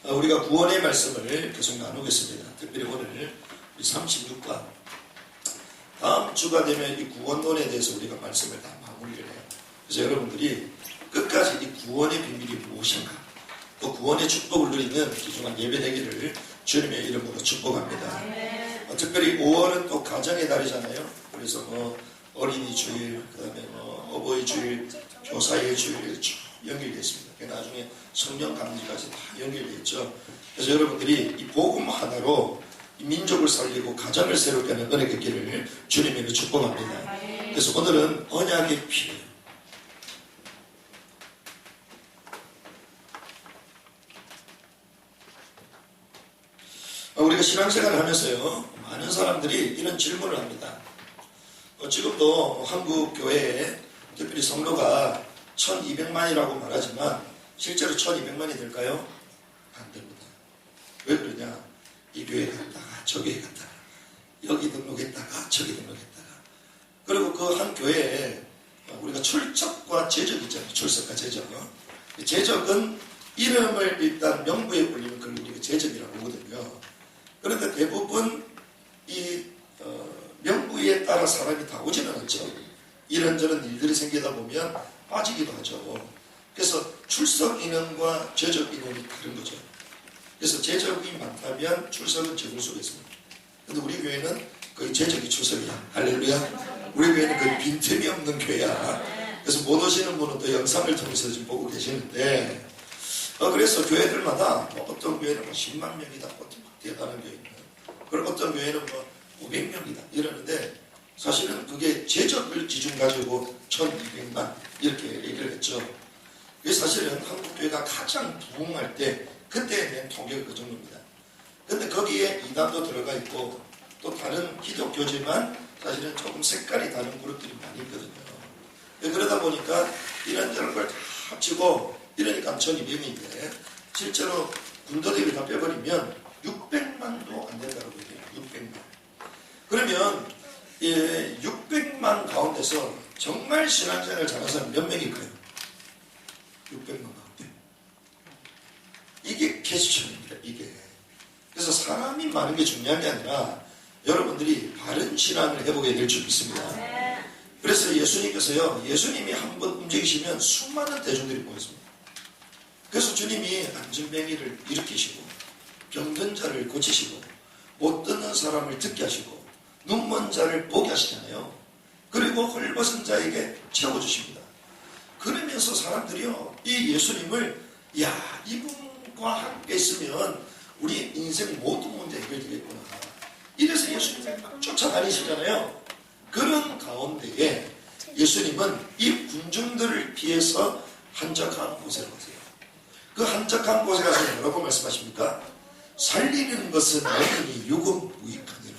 우리가 구원의 말씀을 계속 나누겠습니다. 특별히 오늘 36과 다음 주가 되면 이 구원론에 대해서 우리가 말씀을 다 마무리를 해요. 그래서 여러분들이 끝까지 이 구원의 비밀이 무엇인가, 또 구원의 축복을 누리는 귀중한 예배 되기를 주님의 이름으로 축복합니다. 특별히 5월은 또 가정의 달이잖아요. 그래서 어린이 주일, 그 다음에 어버이 주일, 교사의 주일 쭉 연결되어 있습니다. 나중에 성령 강지까지 다 연결되어 있죠. 그래서 여러분들이 이 복음 하나로 이 민족을 살리고 가정을 새롭게 하는 은혜 있기를 주님에게 축복합니다. 그래서 오늘은 언약의 피예요. 우리가 신앙생활을 하면서요, 많은 사람들이 이런 질문을 합니다. 지금도 한국 교회에 특별히 성도가 1200만이라고 말하지만 실제로 1200만이 될까요? 안 됩니다. 왜 그러냐? 이 교회 갔다가 저 교회 갔다가 여기 등록했다가 저기 등록했다가, 그리고 그 한 교회에 우리가 출석과 제적 있잖아요. 출석과 제적. 제적은 이름을 일단 명부에 올리면 그걸 우리가 제적이라고 하거든요. 그런데 대부분 이 명부에 따라 사람이 다 오지는 않죠. 이런저런 일들이 생기다 보면 빠지기도 하죠. 그래서 출석 인원과 제적 인원이 다른 거죠. 그래서 제적이 많다면 출석은 적을 수가 있습니다. 근데 우리 교회는 거의 제적이 출석이야. 할렐루야. 우리 교회는 거의 빈틈이 없는 교회야. 그래서 못 오시는 분은 또 영상을 통해서 지금 보고 계시는데, 그래서 교회들마다 어떤 교회는 10만 명이다, 어떤 대단한 교회는, 그리고 어떤 교회는 500명이다 이러는데, 사실은 그게 제적을 기준 가지고 1200만 이렇게 얘기를 했죠. 그게 사실은 한국교회가 가장 부흥할 때 그때 낸 통계가 그 정도입니다. 근데 거기에 이단도 들어가 있고 또 다른 기독교지만 사실은 조금 색깔이 다른 그룹들이 많이 있거든요. 그러다 보니까 이런저런 걸 다 합치고 이러니까 1200인데 실제로 군더더기를 다 빼버리면 600만도 안 된다고 얘기해요. 600만. 그러면 600만 가운데서 정말 신앙생활을 잘하는 사람이 몇 명일까요? 600만 가운데. 이게 퀘스천입니다. 이게. 그래서 사람이 많은 게 중요한 게 아니라 여러분들이 바른 신앙을 해보게 될 줄 믿습니다. 그래서 예수님께서요, 예수님이 한번 움직이시면 수많은 대중들이 모였습니다. 그래서 주님이 안전뱅이를 일으키시고 병든 자를 고치시고 못 듣는 사람을 듣게 하시고 눈먼 자를 보게 하시잖아요. 그리고 헐벗은 자에게 채워주십니다. 그러면서 사람들이요, 이 예수님을, 야, 이분과 함께 있으면 우리 인생 모든 문제 해결되겠구나. 이래서 예수님을 막 쫓아다니시잖아요. 그런 가운데에 예수님은 이 군중들을 피해서 한적한 곳에 가세요. 그 한적한 곳에 가서 뭐라고 말씀하십니까? 살리는 것은 영원히 육은 무익하니라.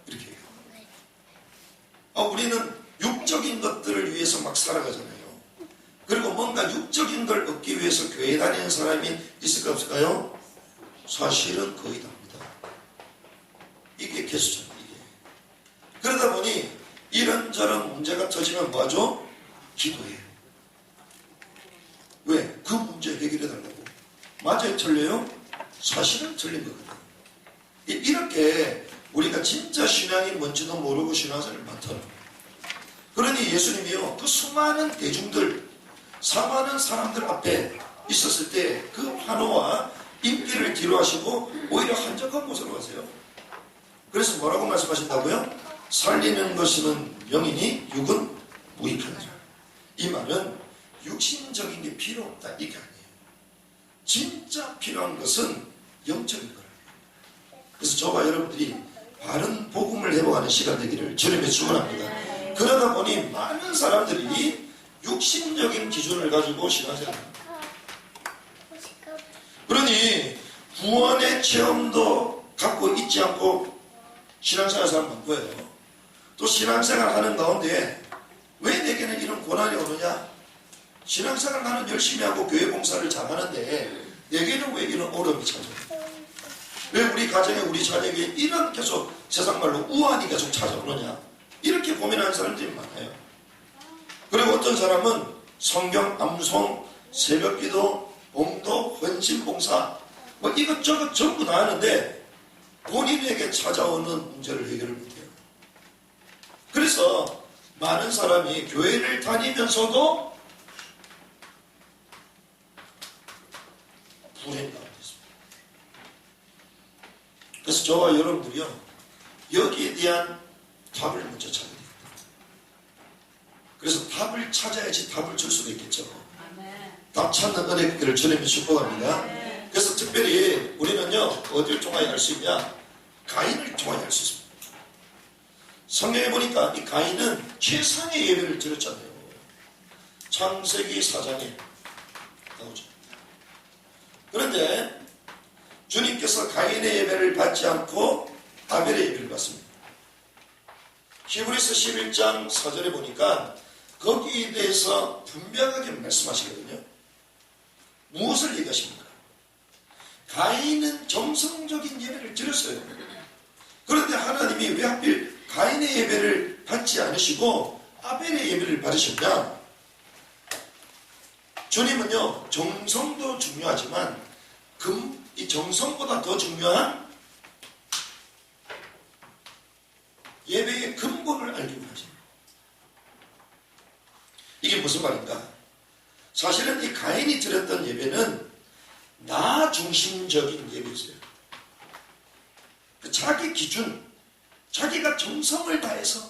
이렇게 해요. 우리는 육적인 것들을 위해서 막 살아가잖아요. 그리고 뭔가 육적인 걸 얻기 위해서 교회 다니는 사람이 있을까 없을까요? 사실은 거의 다입니다. 이게 개수잖아요. 이게. 그러다 보니 이런저런 문제가 터지면 뭐하죠? 기도해요. 왜? 그 문제 해결해달라고. 맞아요? 틀려요? 사실은 틀린 거거든요. 이렇게 우리가 진짜 신앙이 뭔지도 모르고 신앙생활을 많더라고요. 그러니 예수님이요, 그 수많은 대중들, 수많은 사람들 앞에 있었을 때 그 환호와 인기를 뒤로하시고 오히려 한적한 곳으로 가세요. 그래서 뭐라고 말씀하신다고요? 살리는 것은 영이니 육은 무익하니라. 이 말은 육신적인 게 필요 없다, 이게 아니에요. 진짜 필요한 것은 영적인 거예요. 그래서 저와 여러분들이 바른 복음을 회복하는 시간 되기를 주님의 축원합니다. 그러다 보니 많은 사람들이 육신적인 기준을 가지고 신앙생활합니다. 그러니 구원의 체험도 갖고 있지 않고 신앙생활 사람 많고요. 또 신앙생활 하는 가운데 왜 내게는 이런 고난이 오느냐? 신앙생활 나는 열심히 하고 교회 봉사를 잘하는데 내게는 왜 이런 어려움이 찾아오냐? 왜 우리 가정에 우리 자녀에게 이런 계속 세상말로 우환이 계속 찾아오느냐? 이렇게 고민하는 사람들이 많아요. 그리고 어떤 사람은 성경 암송, 새벽기도, 봉도, 헌신봉사 뭐 이것저것 전부 다 하는데 본인에게 찾아오는 문제를 해결을 못해요. 그래서 많은 사람이 교회를 다니면서도 불행 가운데 있습니다. 그래서 저와 여러분들이요, 여기에 대한 답을 먼저 찾아야 됩니다. 그래서 답을 찾아야지 답을 줄 수가 있겠죠. 답 찾는 은혜를 주님이 축복합니다. 그래서 특별히 우리는요, 어디를 통하여 할 수 있냐? 가인을 통하여 할 수 있습니다. 성경에 보니까 이 가인은 최상의 예배를 드렸잖아요. 창세기 4장에 나오죠. 그런데 주님께서 가인의 예배를 받지 않고 아벨의 예배를 받습니다. 히브리서 11장 4절에 보니까 거기에 대해서 분명하게 말씀하시거든요. 무엇을 얘기하십니까? 가인은 정성적인 예배를 드렸어요. 그런데 하나님이 왜 하필 가인의 예배를 받지 않으시고 아벨의 예배를 받으셨냐? 주님은요, 정성도 중요하지만 이 정성보다 더 중요한 예배의 근본을 알기 원하십니다. 이게 무슨 말인가? 사실은 이 가인이 드렸던 예배는 나 중심적인 예배였어요. 자기 기준, 자기가 정성을 다해서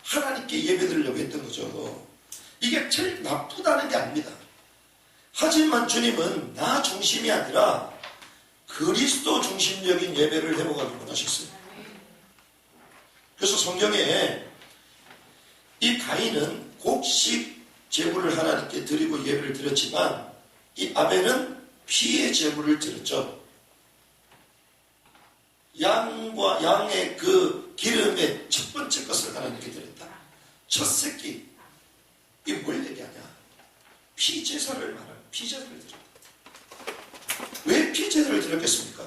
하나님께 예배드리려고 했던 거죠. 이게 제일 나쁘다는 게 아닙니다. 하지만 주님은 나 중심이 아니라 그리스도 중심적인 예배를 회복하기 원하셨어요. 그래서 성경에 이 가인은 곡식 제물을 하나님께 드리고 예배를 드렸지만 이 아벨은 피의 제물을 드렸죠. 양의 그 기름의 첫 번째 것을 하나님께 드렸다. 첫 새끼. 이게 뭘 얘기하냐? 피제사를 말하는 피제사를 드렸다. 왜 피제사를 드렸겠습니까?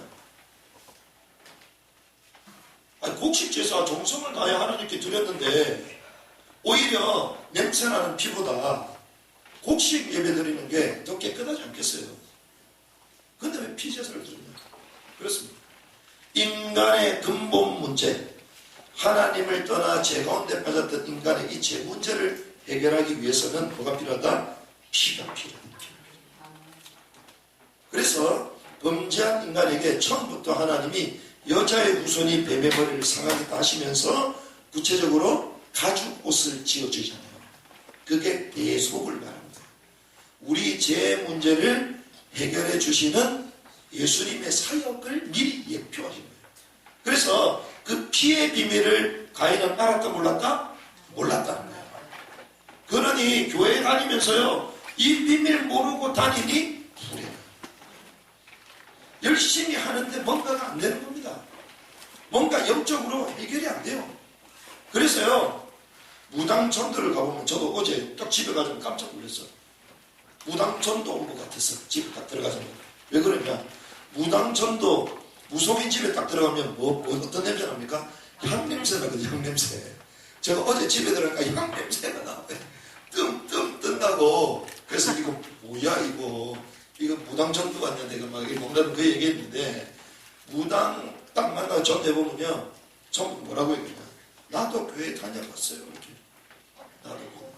아니, 곡식제사 정성을 다해 하나님께 드렸는데 오히려 냄새나는 피보다 곡식 예배 드리는 게 더 깨끗하지 않겠어요? 그런데 왜 피제사를 드렸냐? 그렇습니다. 인간의 근본 문제, 하나님을 떠나 죄 가운데 빠졌던 인간의 이 죄 문제를 해결하기 위해서는 뭐가 필요하다? 피가 필요하다. 그래서 범죄한 인간에게 처음부터 하나님이 여자의 후손이 뱀의 머리를 상하겠다 하시면서 구체적으로 가죽 옷을 지어주잖아요. 그게 대속을 말합니다. 우리 죄 문제를 해결해 주시는 예수님의 사역을 미리 예표하신 거예요. 그래서 그 피의 비밀을 가인은 알았다 몰랐다? 몰랐다는 거예요. 그러니 교회 다니면서요, 이 비밀 모르고 다니니 불행해요. 열심히 하는데 뭔가가 안 되는 겁니다. 뭔가 영적으로 해결이 안 돼요. 그래서요, 무당천도를 가보면 저도 어제 딱 집에 가서 깜짝 놀랐어요. 무당천도 온 것 같았어. 집에 딱 들어가자마자. 왜 그러냐? 무당천도 무속인 집에 딱 들어가면 어떤 냄새 납니까? 향냄새 나거든요. 향냄새. 제가 어제 집에 들어가니까 향냄새가 나와요. 뜬다고. 그래서 이거 뭐야 이거 무당천도 같냐 내가 막 농담 그 얘기했는데, 무당 딱 만나서 전해보면요, 전부 뭐라고 얘기하냐? 나도 교회 다녀봤어요. 이렇게. 나도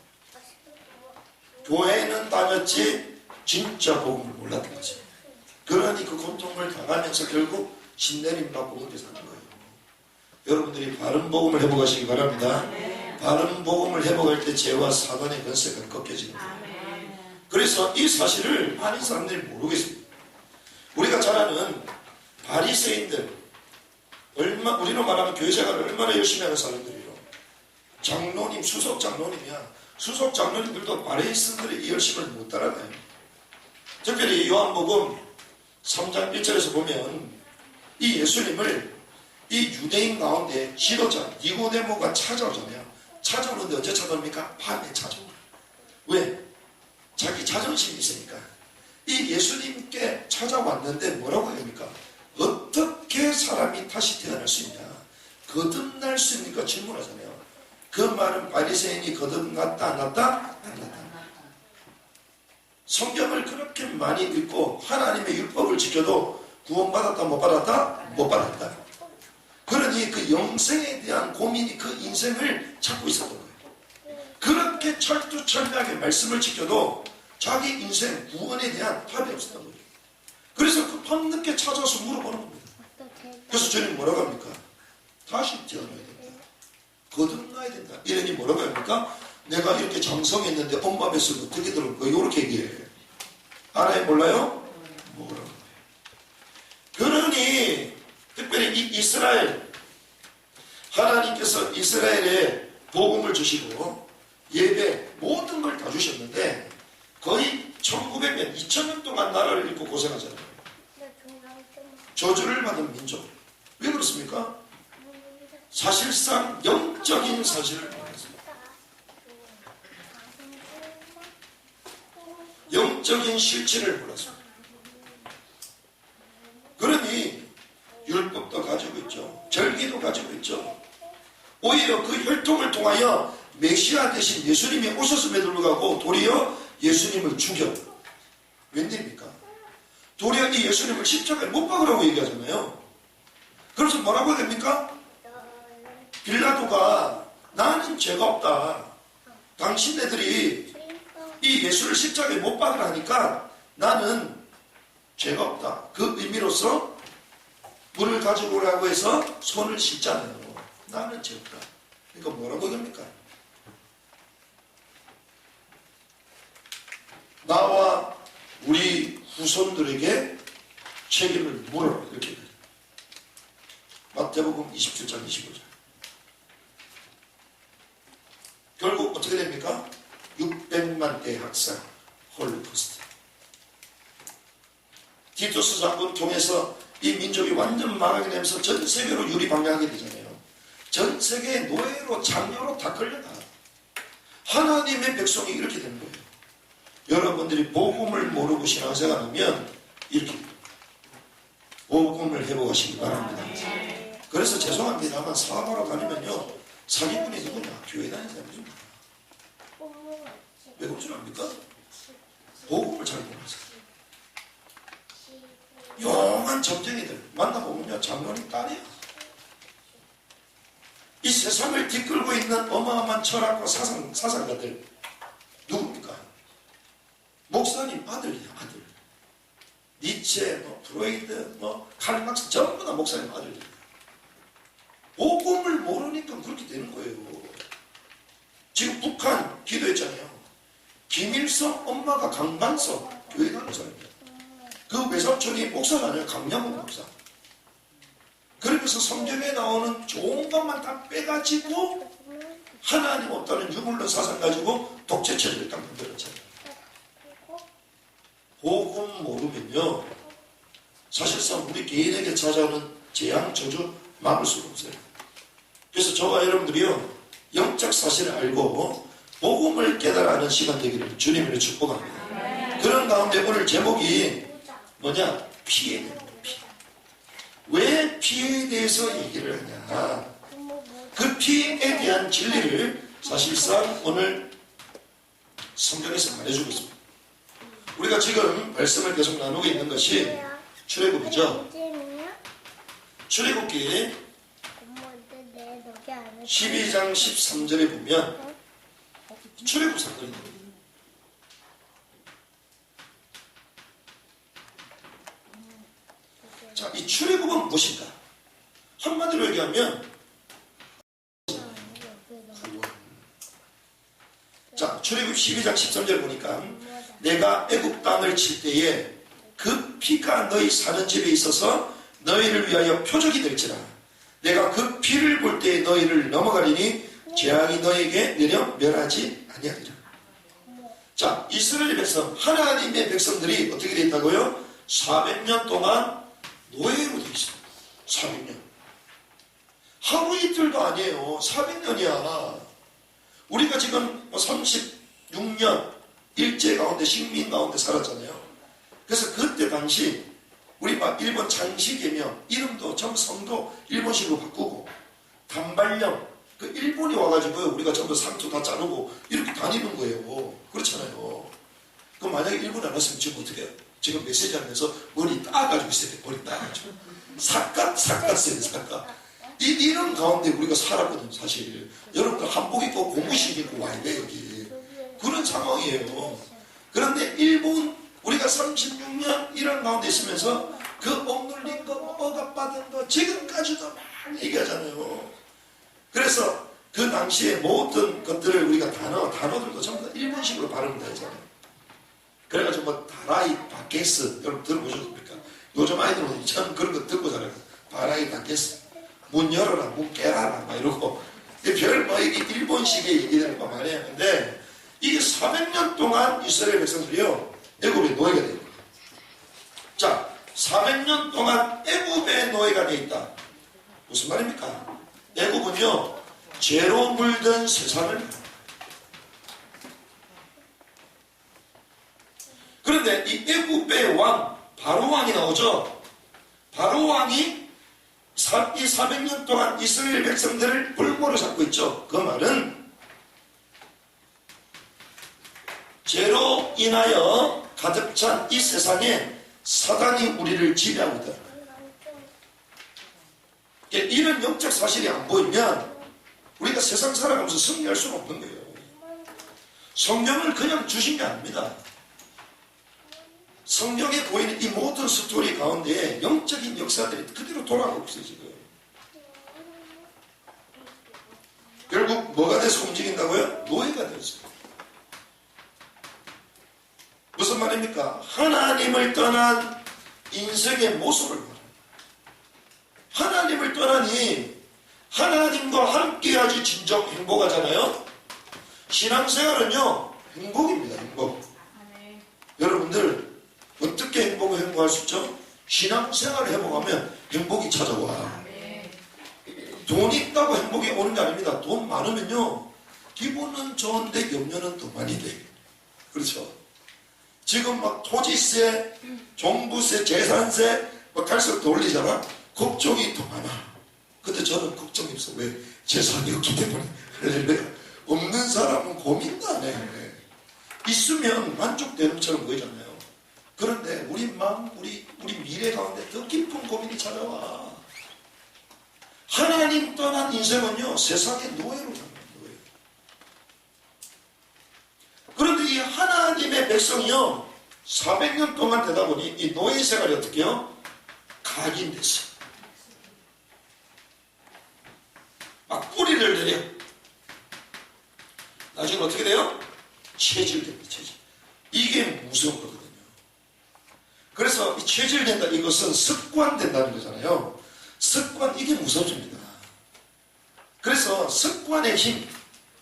교회는 다녔지 진짜 복음을 몰랐던 거죠. 그러니 그 고통을 당하면서 결국 신내림 받고 그렇게 사는 거예요. 여러분들이 바른 복음을 회복하시기 바랍니다. 바른 복음을 회복할 때 죄와 사단의 권세가 꺾여지는 거예요. 그래서 이 사실을 많은 사람들이 모르겠습니다. 우리가 잘 아는 바리새인들, 우리로 말하면 교회 생활을 얼마나 열심히 하는 사람들이에요. 장로님, 수석 장로님이야. 수석 장로님들도 바리새인들의 이 열심을 못 따라가요. 특별히 요한복음 3장 1절에서 보면 이 예수님을 이 유대인 가운데 지도자 니고데모가 찾아오잖아요. 찾아오는데 언제 찾아옵니까? 밤에 찾아오고. 왜? 자기 자존심이 있으니까. 이 예수님께 찾아왔는데 뭐라고 합니까? 어떻게 사람이 다시 태어날 수 있냐? 거듭날 수 있습니까? 질문하잖아요. 그 말은 바리새인이 거듭났다 안 났다? 안 났다. 성경을 그렇게 많이 읽고 하나님의 율법을 지켜도 구원받았다 못 받았다? 못 받았다. 그러니 그 영생에 대한 고민이 그 인생을 찾고 있었던 거예요. 그렇게 철두철미하게 말씀을 지켜도 자기 인생 구원에 대한 답이 없었던 거예요. 그래서 그 밤늦게 찾아서 물어보는 겁니다. 그래서 저는 뭐라고 합니까? 다시 태어나야 된다. 거듭나야 된다. 이러니 뭐라고 합니까? 내가 이렇게 장성했는데 엄마 뱃속에 어떻게 들어올 거야? 이렇게 얘기해요. 알아요? 몰라요? 뭐라고. 그러니 특별히 이 이스라엘, 하나님께서 이스라엘에 복음을 주시고 예배 모든 걸 다 주셨는데 거의 1900년, 2000년 동안 나라를 잃고 고생하잖아요. 저주를 받은 민족. 왜 그렇습니까? 사실상 영적인 사실을 몰랐습니다. 영적인 실체를 몰랐습니다. 그러니 율법도 가지고 있죠. 절기도 가지고 있죠. 오히려 그 혈통을 통하여 메시아 대신 예수님이 오셨음에도 불구하고 도리어 예수님을 죽여. 웬일입니까? 도리어 이 예수님을 십자가에 못 박으라고 얘기하잖아요. 그래서 뭐라고 해야 됩니까? 빌라도가 나는 죄가 없다. 당신네들이 이 예수를 십자가에 못 박으라 하니까 나는 죄가 없다. 그 의미로서 물을 가지고 오라고 해서 손을 씻잖아요. 나는 죄 없다. 그러니까 뭐라고 합니까? 나와 우리 후손들에게 책임을 물어라. 이렇게 돼요. 마태복음 27장 25절. 결국 어떻게 됩니까? 600만 대 학살, 홀로코스트. 티투스 장군 통해서 이 민족이 완전 망하게 되면서 전 세계로 유리방향하게 되잖아요. 전 세계 노예로 장녀로 다 끌려가. 하나님의 백성이 이렇게 되는 거예요. 여러분들이 복음을 모르고 신앙생활하면 이렇게 복음을 회복하시기 바랍니다. 그래서 죄송합니다만 사업하러 다니면요, 사기꾼이 누구냐? 교회 다니는 사람이 좀 많아. 왜 그런 줄 압니까? 복음을 잘 모르세요. 용한 점쟁이들 만나보면요, 장로님 딸이야. 이 세상을 뒤끌고 있는 어마어마한 철학과 사상가들 누굽니까? 목사님 아들이야, 아들. 니체, 프로이드, 칼막스 전부 다 목사님 아들이야. 복음을 모르니까 그렇게 되는 거예요. 지금 북한 기도했잖아요. 김일성 엄마가 강반석 교회 가는 사람이에요. 그 외삼촌이 목사잖아요. 강양호 목사. 그러면서 성경에 나오는 좋은 것만 다 빼가지고 하나님 없다는 유물론 사상 가지고 독재체제를 딱 만들었잖아요. 복음 모르면요, 사실상 우리 개인에게 찾아오는 재앙, 저주 막을 수가 없어요. 그래서 저와 여러분들이요, 영적 사실을 알고 복음을 깨달아가는 시간 되기를 주님으로 축복합니다. 그런 가운데 오늘 제목이 뭐냐? 피해. 왜 피해에 대해서 얘기를 하냐? 그 피해에 대한 진리를 사실상 오늘 성경에서 말해주고 있습니다. 우리가 지금 말씀을 계속 나누고 있는 것이 출애굽이죠. 출애굽기 12장 13절에 보면 출애굽 사건이 나옵니다. 자, 이 출애굽은 무엇인가? 한마디로 얘기하면 자, 출애굽 12장 13절 보니까 내가 애굽 땅을 칠 때에 그 피가 너희 사는 집에 있어서 너희를 위하여 표적이 될지라. 내가 그 피를 볼 때에 너희를 넘어가리니 재앙이 너희에게 내려 멸하지 아니하리라. 자, 이스라엘 백성, 하나님의 백성들이 어떻게 되어 있다고요? 400년 동안 노예로 되어 있습니다. 400년. 하루 이틀도 아니에요. 400년이야. 우리가 지금 36년 일제 가운데 식민 가운데 살았잖아요. 그래서 그때 당시 우리 막 일본 장시개명 이름도 전부 성도 일본식으로 바꾸고 단발령 그 일본이 와가지고 우리가 전부 상투 다 자르고 이렇게 다니는 거예요. 그렇잖아요. 그럼 만약에 일본 안 왔으면 지금 어떻게 해요? 지금 메시지 하면서 머리 따가지고 있어요. 머리 따가지고. 삿갓 써요, 삿갓. 이런 가운데 우리가 살았거든요, 사실. 여러분들 한복 입고 고무신 입고 와야 돼, 여기. 그런 상황이에요. 그런데 일본, 우리가 36년 이런 가운데 있으면서 그 억눌린 거, 억압받은 거, 지금까지도 막 얘기하잖아요. 그래서 그 당시에 모든 것들을 우리가 단어들도 전부 다 일본식으로 발음을 하잖아요. 그래가지고 뭐 다라이 바케스, 여러분 들어보셨습니까? 요즘 아이들은 저는 그런 거 듣고 자라요. 다라이 바케스, 문 열어라, 문 깨라라, 막 이러고. 별 뭐 이게 일본식의 얘기들을 막 많이 하는데, 이게 400년 동안 이스라엘 백성들이요, 애굽에 노예가 되어 있다. 자, 400년 동안 애굽에 노예가 되어 있다. 무슨 말입니까? 애굽은요, 죄로 물든 세상을. 그런데 이 애굽의 왕, 바로 왕이 나오죠. 바로 왕이 이 400년 동안 이스라엘 백성들을 볼모로 잡고 있죠. 그 말은 죄로 인하여 가득 찬 이 세상에 사단이 우리를 지배하고 있다. 이런 영적 사실이 안 보이면 우리가 세상 살아가면서 승리할 수가 없는 거예요. 성경을 그냥 주신 게 아닙니다. 성경에 보이는 이 모든 스토리 가운데 영적인 역사들이 그대로 돌아가고 있어요, 지금. 결국 뭐가 돼서 움직인다고요? 노예가 됐어요. 무슨 말입니까? 하나님을 떠난 인생의 모습을 말해요. 하나님을 떠나니 하나님과 함께야지 진정 행복하잖아요. 신앙생활은요, 행복입니다. 행복. 여러분들 어떻게 행복할 수 있죠? 신앙생활을 해보면 행복이 찾아와. 돈이 있다고 행복이 오는 게 아닙니다. 돈 많으면요, 기분은 좋은데 염려는 더 많이 돼. 그렇죠? 지금 막 토지세, 종부세, 재산세 막 갈수록 더 올리잖아. 걱정이 더 많아. 근데 저는 걱정이 없어. 왜? 재산이 없기 때문에. 없는 사람은 고민도 안 해. 있으면 만족되는 것처럼 보이잖아요. 그런데 우리 마음, 우리 미래 가운데 더 깊은 고민이 찾아와. 하나님 떠난 인생은요, 세상의 노예로 사는 거예요. 그런데 이 하나님의 백성이요, 400년 동안 되다 보니 이 노예 생활이 어떻게 해요? 각인됐어요. 막 뿌리를 내려. 나중에 어떻게 돼요? 체질됩니다. 체질. 이게 무서운 거거든요. 그래서 이 체질된다, 이것은 습관된다는 거잖아요. 습관, 이게 무서워집니다. 그래서 습관의 힘,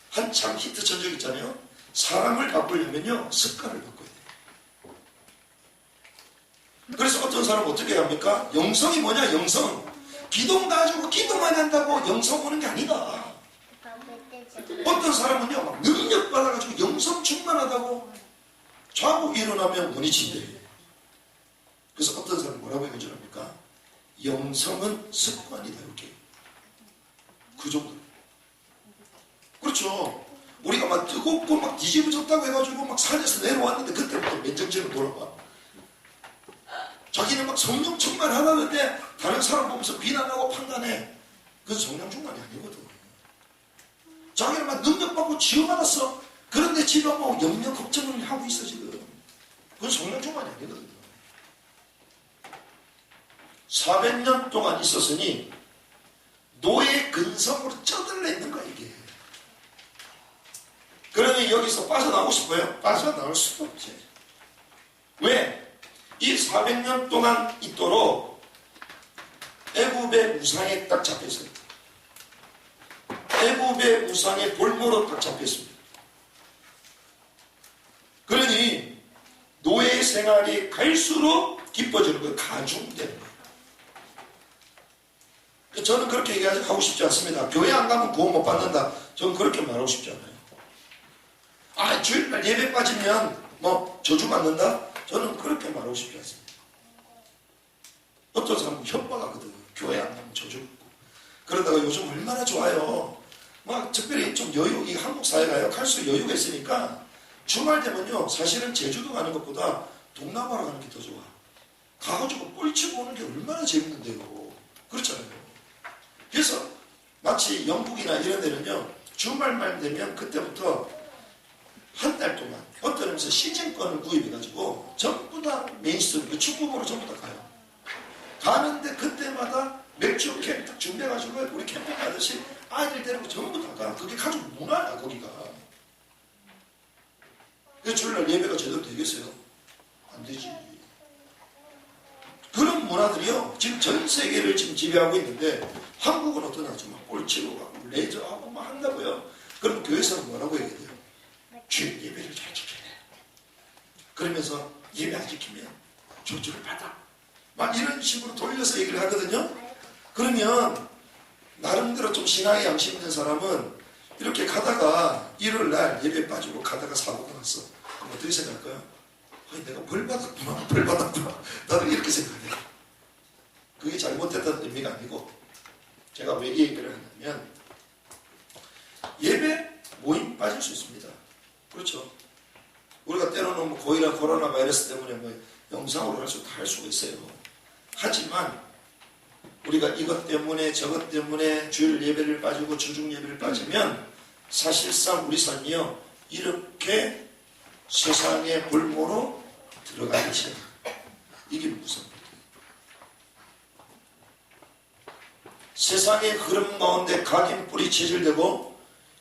한참 히트 전 적 있잖아요. 사람을 바꾸려면요, 습관을 바꿔야 돼요. 그래서 어떤 사람은 어떻게 합니까? 영성이 뭐냐? 영성. 기도 가지고 기도만 한다고 영성 오는 게 아니다. 어떤 사람은요, 막 능력 받아가지고 영성 충만하다고 자고 일어나면 문이 친대. 그래서 어떤 사람은 뭐라고 얘기를 합니까? 영성은 습관이다, 이렇게. 그 정도. 그렇죠. 우리가 막 뜨겁고 막 뒤집어졌다고 해가지고 막 산에서 내려왔는데 그때부터 맨정신으로 돌아와. 자기는 막 성령 충만하다는데 다른 사람 보면서 비난하고 판단해. 그건 성령 충만이 아니거든. 자기는 막 능력받고 지원받았어. 그런데 집에 뭐 염려 걱정을 하고 있어, 지금. 그건 성령 충만이 아니거든. 400년 동안 있었으니 노예 근성으로 쩌들려 있는 거야, 이게. 그러니 여기서 빠져나오고 싶어요? 빠져나올 수도 없지. 왜? 이 400년 동안 있도록 애굽의 우상에 딱 잡혔어요. 애굽의 우상의 볼모로 딱 잡혔습니다. 그러니 노예 생활이 갈수록 깊어지는 거예요. 가중되는 거예요. 저는 그렇게 얘기하고 싶지 않습니다. 교회 안 가면 구원 못 받는다. 저는 그렇게 말하고 싶지 않아요. 아, 주일날 예배 빠지면 뭐 저주 받는다? 저는 그렇게 말하고 싶지 않습니다. 어떤 사람은 협박하거든요. 교회 안 가면 저주 받고. 그러다가 요즘 얼마나 좋아요. 막 특별히 좀 여유, 이 한국 사회가요, 갈수록 여유가 있으니까 주말 되면요, 사실은 제주도 가는 것보다 동남아로 가는 게 더 좋아. 가가지고 뻘치고 오는 게 얼마나 재밌는데요. 그렇잖아요. 그래서 마치 영국이나 이런 데는요, 주말만 되면 그때부터 한 달 동안 어떤 데서 시즌권을 구입해가지고 전부 다 메인스트리트, 그 축구부로 전부 다 가요. 가는데 그때마다 맥주 캠 딱 준비해가지고 우리 캠핑 가듯이 아이들 데리고 전부 다 가. 그게 가족 문화야, 거기가. 그 주일날 예배가 제대로 되겠어요? 안 되지. 그런 문화들이요, 지금 전 세계를 지금 지배하고 있는데, 한국은 어떠나 좀 꼴찌고 가고, 레저하고 막 한다고요. 그럼 교회에서는 뭐라고 얘기해야 돼요? 주일 예배를 잘 지켜야 돼. 그러면서 예배 안 지키면 저주를 받아. 막 이런 식으로 돌려서 얘기를 하거든요. 그러면 나름대로 좀 신앙의 양심 있는 사람은 이렇게 가다가 일요일날 예배 빠지고 가다가 사고가 났어. 그럼 어떻게 생각할까요? 아니, 내가 벌 받았구나, 벌 받았구나. 나도 이렇게 생각해요. 그게 잘못됐다는 의미가 아니고, 제가 왜 얘기를 하냐면, 예배 모임 빠질 수 있습니다. 그렇죠. 우리가 때로는 뭐 고이나 코로나 바이러스 때문에 뭐 영상으로 할 수 다 할 수가 있어요. 하지만 우리가 이것 때문에 저것 때문에 주일 예배를 빠지고 주중 예배를 빠지면 사실상 우리 삶이요, 이렇게 세상의 볼모로 들어가기 시작. 이게 무슨 일이에요? 세상의 흐름 가운데 각인 뿌리 체질되고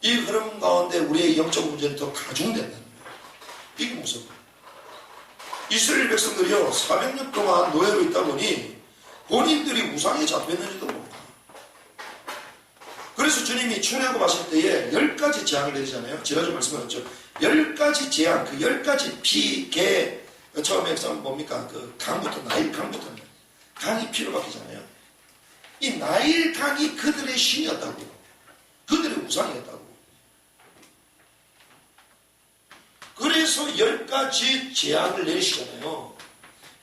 이 흐름 가운데 우리의 영적 문제는 더 가중된다는 거예요. 이게 무슨 거예요? 이스라엘 백성들이요, 400년 동안 노예로 있다 보니 본인들이 우상에 잡혔는지도 모르고, 그래서 주님이 출애굽하실 때에 10가지 재앙을 내리잖아요. 지난주 말씀하셨죠. 10가지 재앙, 그 10가지 피, 개, 처음에 뭡니까? 그 강부터, 나일 강부터, 강이 피로 바뀌잖아요. 이 나일 강이 그들의 신이었다고. 그들의 우상이었다고. 그래서 10가지 재앙을 내리시잖아요.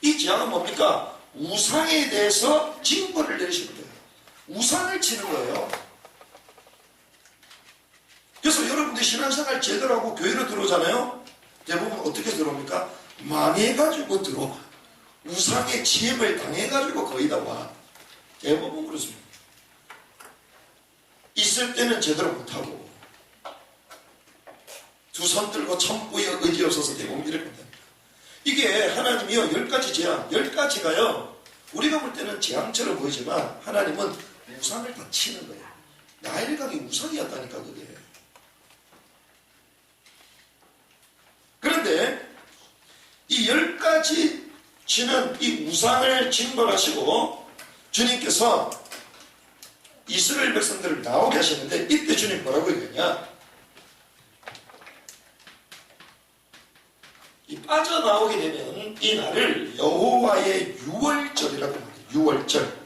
이 재앙은 뭡니까? 우상에 대해서 징벌을 내리시는 거예요. 우상을 치는 거예요. 그래서 여러분들 신앙생활 제대로 하고 교회로 들어오잖아요. 대부분 어떻게 들어옵니까? 망해가지고 들어와. 우상의 지혜를 당해가지고 거의 다 와. 대부분 그렇습니다. 있을 때는 제대로 못하고 두 손 들고 천부에 의지 없어서 대부분 이렇게 됩니다. 이게 하나님이요, 10가지 재앙, 10가지가요 우리가 볼 때는 재앙처럼 보이지만 하나님은 우상을 다 치는 거예요. 나일강이 우상이었다니까 그게. 그런데 이 10가지 치는 이 우상을 징벌하시고 주님께서 이스라엘 백성들을 나오게 하셨는데, 이때 주님 뭐라고 얘기하냐? 이 빠져나오게 되면 이 날을 여호와의 유월절이라고 합니다. 유월절.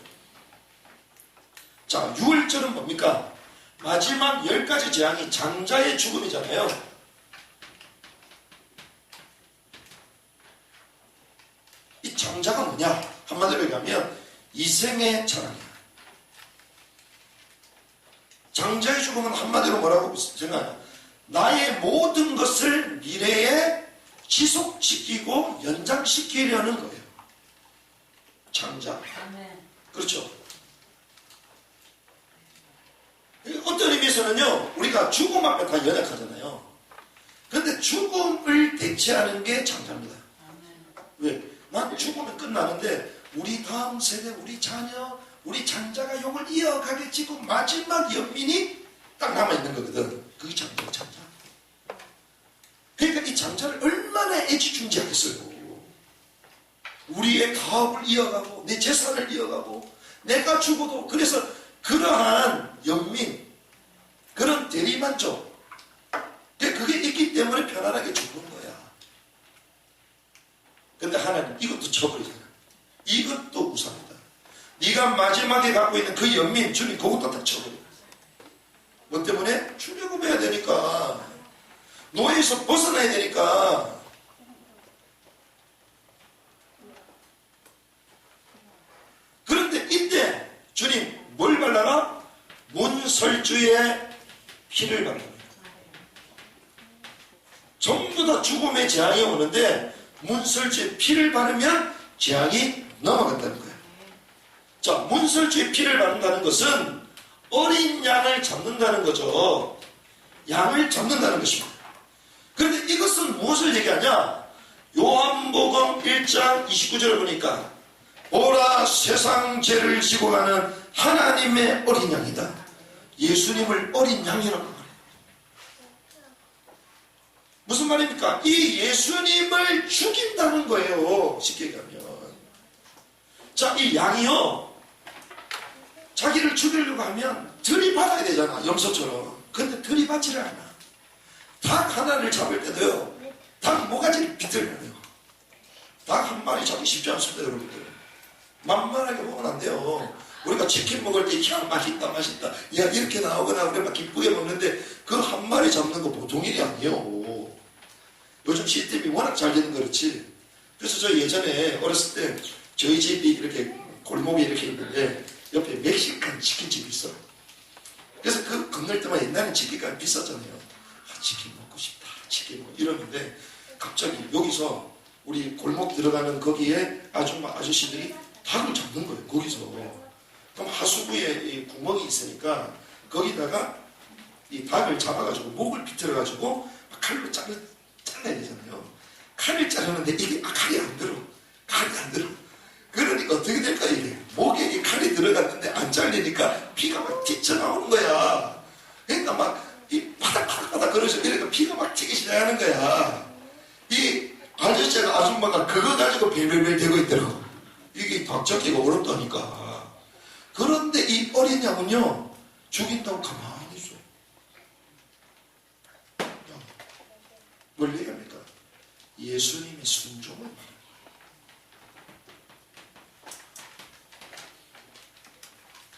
자, 유월절은 뭡니까? 마지막 10가지 재앙이 장자의 죽음이잖아요. 이 장자가 뭐냐? 한마디로 얘기하면 이생의 자랑이야. 장자의 죽음은 한마디로 뭐라고 생각하냐? 나의 모든 것을 미래에 지속시키고 연장시키려는 거예요. 장자. 그렇죠. 어떤 의미에서는요, 우리가 죽음 앞에 다 연약하잖아요. 그런데 죽음을 대체하는 게 장자입니다. 왜? 난 죽으면 끝나는데 우리 다음 세대, 우리 자녀, 우리 장자가 이걸 이어가겠지. 그 마지막 연민이 딱 남아있는 거거든. 그게 장자, 장자. 그러니까 이 장자를 얼마나 애지중지하겠어요. 우리의 가업을 이어가고 내 재산을 이어가고 내가 죽어도. 그래서 그러한 연민, 그런 대리만족, 그게 있기 때문에 편안하게 죽는 거야. 근데 하나님 이것도 쳐버리잖아. 이것도 우상이다. 네가 마지막에 갖고 있는 그 연민, 주님 그것도 다 쳐버려. 뭐 때문에? 출애굽해야 되니까. 노예에서 벗어나야 되니까. 그런데 이때 주님 뭘 발라라? 문설주의 피를 발라라. 전부 다 죽음의 재앙이 오는데 문설주에 피를 바르면 재앙이 넘어간다는 거예요. 자, 문설주에 피를 바른다는 것은 어린 양을 잡는다는 거죠. 양을 잡는다는 것입니다. 그런데 이것은 무엇을 얘기하냐? 요한복음 1장 29절을 보니까 보라, 세상 죄를 지고 가는 하나님의 어린 양이다. 예수님을 어린 양이라고 말해요. 무슨 말입니까? 이 예수님을 죽인다는 거예요. 쉽게 얘기하면. 자, 이 양이요, 자기를 죽이려고 하면 들이받아야 되잖아, 염소처럼. 근데 들이받지를 않아. 닭 하나를 잡을 때도요, 닭 모가지를 비틀어야 돼요. 닭 한 마리 잡기 쉽지 않습니다, 여러분들. 만만하게 보면 안 돼요. 우리가 치킨 먹을 때, 야, 맛있다, 맛있다. 야, 이렇게 나오거나 우리가 막 기쁘게 먹는데, 그 한 마리 잡는 거 보통 일이 아니에요. 요즘 시스템이 워낙 잘 되는 거 그렇지. 그래서 저 예전에 어렸을 때, 저희 집이 이렇게 골목에 이렇게 있는데, 옆에 멕시칸 치킨집이 있어. 그래서 그 건널 때만 옛날엔 치킨값이 비쌌잖아요. 아, 치킨 먹고 싶다, 치킨 먹고 이러는데, 갑자기 여기서 우리 골목 들어가는 거기에 아줌마, 아저씨들이 닭을 잡는 거예요, 거기서. 그럼 하수구에 이 구멍이 있으니까 거기다가 이 닭을 잡아가지고 목을 비틀어가지고 칼로 잘라야 되잖아요. 칼을 자르는데 이게 칼이 안 들어. 칼이 안 들어. 그러니까 어떻게 될까 이게. 목에 이 칼이 들어갔는데 안 잘리니까 피가 막 튀쳐나오는 거야. 그러니까 막 이 바닥바닥바닥 그러죠. 그러니까 피가 막 튀기 시작하는 거야. 이 아저씨가 아줌마가 그거 가지고 벨벨벨 대고 있더라고. 이게 닭 잡기가 어렵다니까. 그런데 이 어린 양은요, 죽인다고 가만히 있어요. 뭘 얘기합니까? 예수님의 순종을 말합니다.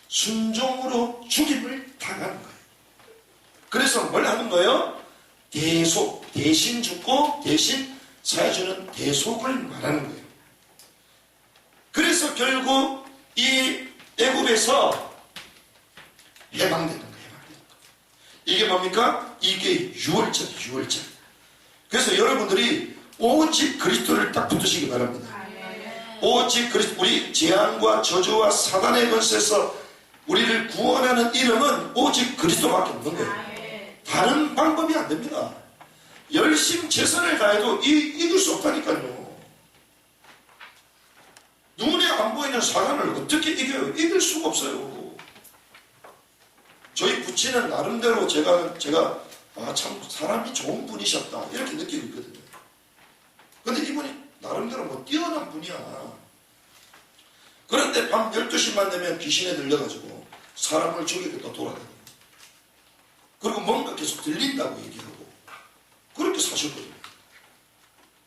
순종으로 죽임을 당하는 거예요. 그래서 뭘 하는 거예요? 대속, 대신 죽고 대신 사해주는 대속을 말하는 거예요. 그래서 결국 이 애굽에서 해방되는 거예요. 이게 뭡니까? 이게 유월절이에요. 유월절. 그래서 여러분들이 오직 그리스도를 딱 붙으시기 바랍니다. 오직 그리스도, 우리 재앙과 저주와 사단의 권세에서 우리를 구원하는 이름은 오직 그리스도밖에 없는 거예요. 다른 방법이 안 됩니다. 열심 최선을 다해도 이길 수 없다니까요. 눈에 안 보이는 사단을 어떻게 이겨요? 이길 수가 없어요. 저희 부친은 나름대로 제가 참 사람이 좋은 분이셨다 이렇게 느끼고 있거든요. 근데 이분이 나름대로 뭐 뛰어난 분이야. 그런데 밤 12시만 되면 귀신에 들려가지고 사람을 죽이겠다 돌아다녀요. 그리고 뭔가 계속 들린다고 얘기하고 그렇게 사셨거든요.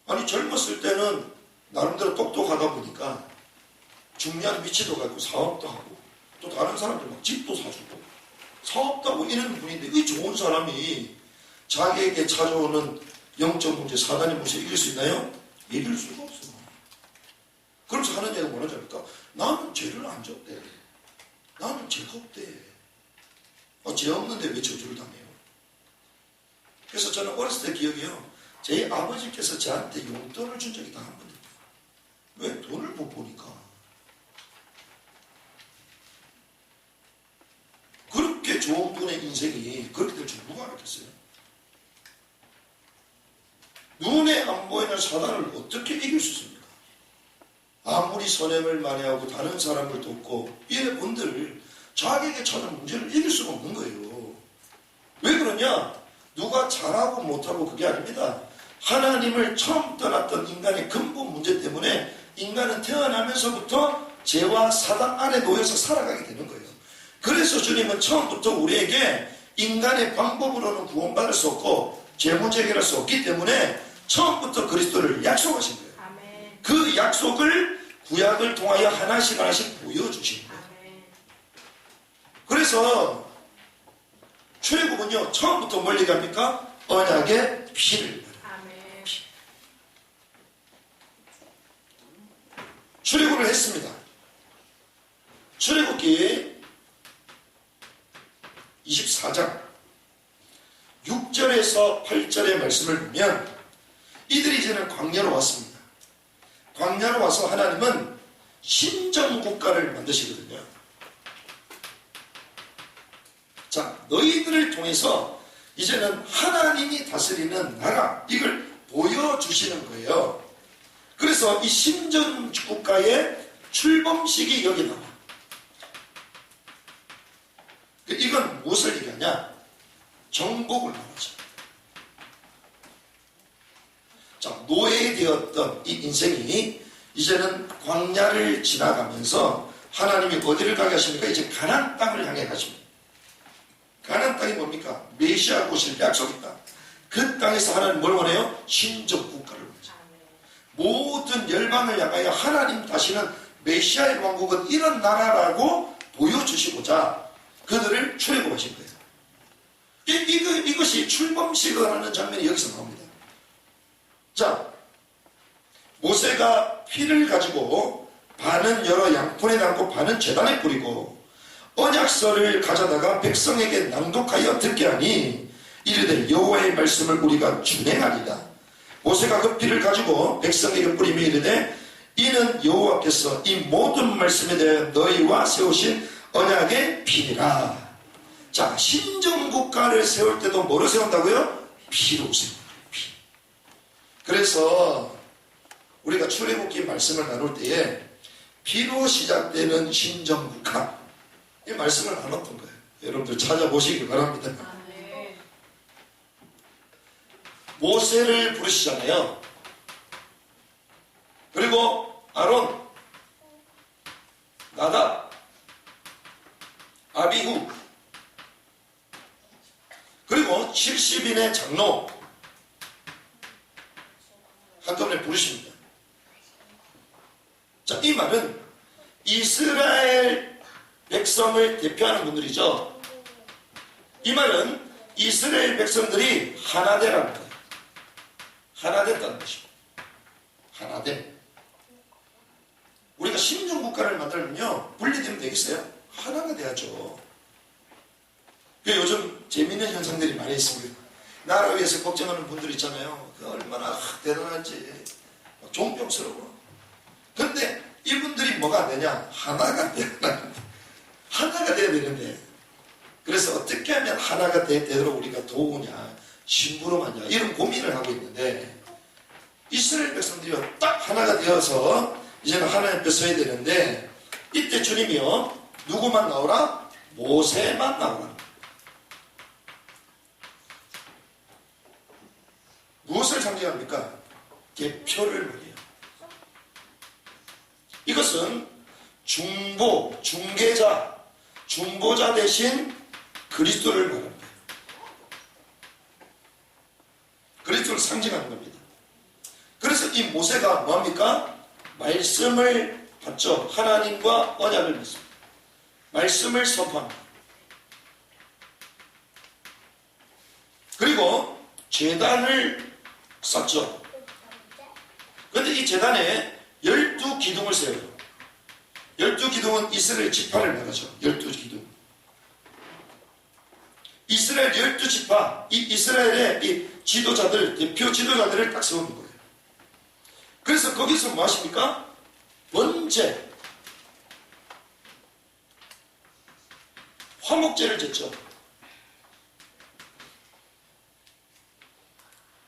아니 젊었을 때는 나름대로 똑똑하다 보니까 중요한 위치도 갖고 사업도 하고 또 다른 사람들 막 집도 사주고 사업도 하고 이런 분인데 이 좋은 사람이 자기에게 찾아오는 영적 문제, 사단의 문제 이길 수 있나요? 이길 수가 없어. 그러면서 하는 얘기가 뭐라지 않을까? 나는 죄를 안 졌대. 나는 죄가 없대. 죄 없는데 왜 저주를 당해요? 그래서 저는 어렸을 때 기억이요. 제 아버지께서 저한테 용돈을 준 적이 단 한 번도 없어요. 왜? 돈을 못 보니까. 그렇게 좋은 분의 인생이 그렇게 될 줄 누가 알았겠어요? 눈에 안 보이는 사단을 어떻게 이길 수 있습니까? 아무리 선행을 많이 하고 다른 사람을 돕고 이런 분들 자기에게 처한 문제를 이길 수가 없는 거예요. 왜 그러냐? 누가 잘하고 못하고 그게 아닙니다. 하나님을 처음 떠났던 인간의 근본 문제 때문에 인간은 태어나면서부터 죄와 사단 안에 놓여서 살아가게 되는 거예요. 그래서 주님은 처음부터 우리에게 인간의 방법으로는 구원받을 수 없고 죄 문제 해결할 수 없기 때문에 처음부터 그리스도를 약속하신 거예요. 아멘. 그 약속을 구약을 통하여 하나씩 하나씩 보여주신 거예요. 아멘. 그래서 출애굽은요 처음부터 뭘 얘기합니까? 언약의 피를. 아멘. 피. 출애굽을 했습니다. 출애굽기 24장 6절에서 8절의 말씀을 보면 이들이 이제는 광야로 왔습니다. 광야로 와서 하나님은 신정국가를 만드시거든요. 자, 너희들을 통해서 이제는 하나님이 다스리는 나라, 이걸 보여주시는 거예요. 그래서 이 신정국가의 출범식이 여기 나와. 이건 무엇을 얘기하냐? 정복을 말하죠. 자, 노예되었던 이 인생이 이제는 광야를 지나가면서 하나님이 어디를 가게 하십니까? 이제 가나안 땅을 향해 가십니다. 가나안 땅이 뭡니까? 메시아가 오실 약속의 땅. 그 땅에서 하나님 뭘 원해요? 신정국가를 원하죠. 모든 열방을 향하여 하나님 다시는 메시아의 왕국은 이런 나라라고 보여주시고자 그들을 출애굽하신 거예요. 이것이 출범식을 하는 장면이 여기서 나옵니다. 자, 모세가 피를 가지고 반은 여러 양푼에 담고 반은 제단에 뿌리고 언약서를 가져다가 백성에게 낭독하여 듣게 하니 이르되 여호와의 말씀을 우리가 준행하리라. 모세가 그 피를 가지고 백성에게 뿌리며 이르되 이는 여호와께서 이 모든 말씀에 대해 너희와 세우신 언약의 피니라. 자, 신정국가를 세울 때도 뭐로 세운다고요? 피로 세운다. 피. 그래서 우리가 출애굽기 말씀을 나눌 때에 피로 시작되는 신정국가, 이 말씀을 나눴던 거예요. 여러분들 찾아보시기 바랍니다. 모세를 부르시잖아요. 그리고 아론, 나답, 아비후, 그리고 70인의 장로 한꺼번에 부르십니다. 자, 이 말은 이스라엘 백성을 대표하는 분들이죠. 이 말은 이스라엘 백성들이 하나 되라는 거예요. 하나 됐다는 것입니다. 하나 돼. 우리가 신정국가를 만들면요, 분리되면 되겠어요? 하나가 돼야죠. 요즘 재미있는 현상들이 많이 있습니다. 나라 위해서 걱정하는 분들 있잖아요. 그 얼마나 대단한지 존경스러워. 그런데 이분들이 뭐가 안 되냐? 하나가 돼야 하나가 돼야 되는데, 그래서 어떻게 하면 하나가 되도록 우리가 도우냐, 심부름하냐, 이런 고민을 하고 있는데, 이스라엘 백성들이 딱 하나가 되어서 이제는 하나님 앞에 서야 되는데, 이때 주님이요, 누구만 나오라? 모세만 나오라. 무엇을 상징합니까? 계표를 말해요. 이것은 중보자 대신 그리스도를 말합니다. 그리스도를 상징하는 겁니다. 그래서 이 모세가 뭐합니까? 말씀을 받죠. 하나님과 언약을 맺습니다. 말씀을 선포합니다. 그리고 제단을 쌓죠. 그런데 이 제단에 12기둥을 세워요. 12기둥은 이스라엘 지파를 말하죠. 12기둥. 이스라엘 12지파, 이 이스라엘의 이 지도자들, 대표 지도자들을 딱 세우는 거예요. 그래서 거기서 뭐 하십니까? 번제, 화목제를 졌죠.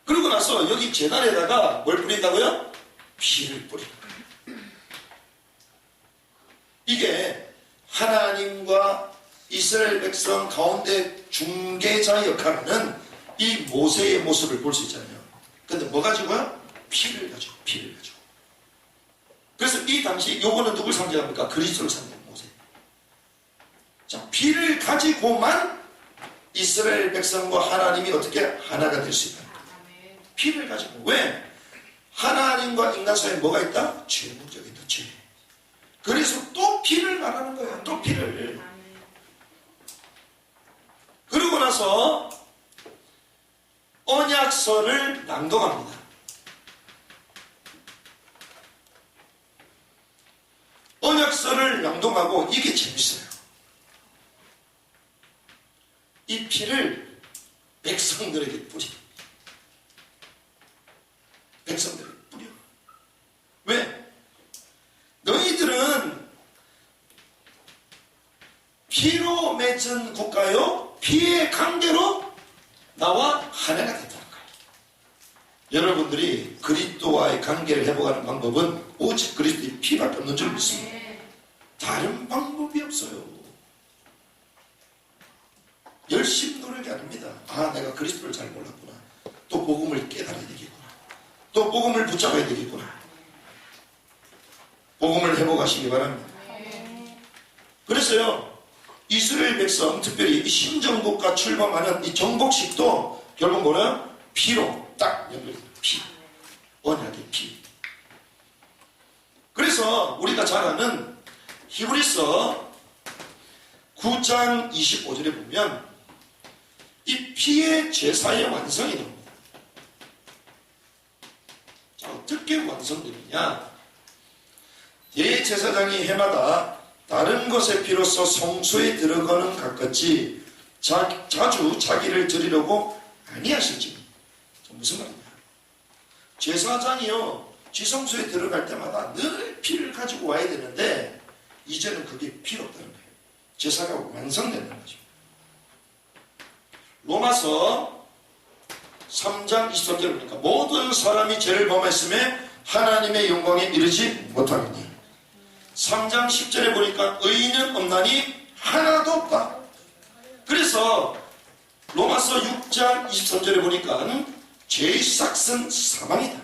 그러고 나서 여기 제단에다가 뭘 뿌린다고요? 피를 뿌린다. 이게 하나님과 이스라엘 백성 가운데 중개자 역할하는 이 모세의 모습을 볼 수 있잖아요. 근데 뭐 가지고요? 피를 가지고. 그래서 이 당시 요거는 누굴 상징합니까? 그리스도를 상징합니다. 모세. 자, 피를 가지고만 이스라엘 백성과 하나님이 어떻게 하나가 될 수 있다. 피를 가지고. 왜? 하나님과 인간 사이에 뭐가 있다? 죄 문제가 있다. 죄. 그래서 또 피를 말하는 거예요. 또 피를. 그러고 나서 언약서를 낭독합니다. 언약서를 낭독하고 이게 재밌어요. 이 피를 백성들에게 뿌립니다. 백성들에게 뿌려. 왜? 피로 맺은 국가요 피의 관계로 나와 하나가 됐다는 거예요. 여러분들이 그리스도와의 관계를 회복하는 방법은 오직 그리스도의 피밖에 없는 줄 믿습니다. 다른 방법이 없어요. 열심히 노력이 아닙니다. 아, 내가 그리스도를 잘 몰랐구나. 또 복음을 깨달아야 되겠구나. 또 복음을 붙잡아야 되겠구나. 복음을 회복하시기 바랍니다. 그래서요, 이스라엘 백성, 특별히 이 신정국과 출범하는 이 정복식도 결국 뭐냐? 피로 딱 연결돼요. 피. 언약의 피. 그래서 우리가 잘 아는 히브리서 9장 25절에 보면 이 피의 제사의 완성이 됩니다. 자, 어떻게 완성되느냐? 대제사장이 해마다 다른 것의 피로써 성소에 들어가는 것 같이 자주 자기를 드리려고 아니하실지. 무슨 말이냐? 제사장이요, 지성소에 들어갈 때마다 늘 피를 가지고 와야 되는데 이제는 그게 필요 없다는 거예요. 제사가 완성되는 거죠. 로마서 3장 23절 보니까 모든 사람이 죄를 범했음에 하나님의 영광에 이르지 못하느니 3장 10절에 보니까 의인은 없나니 하나도 없다. 그래서 로마서 6장 23절에 보니까 죄의 삭은 사망이다.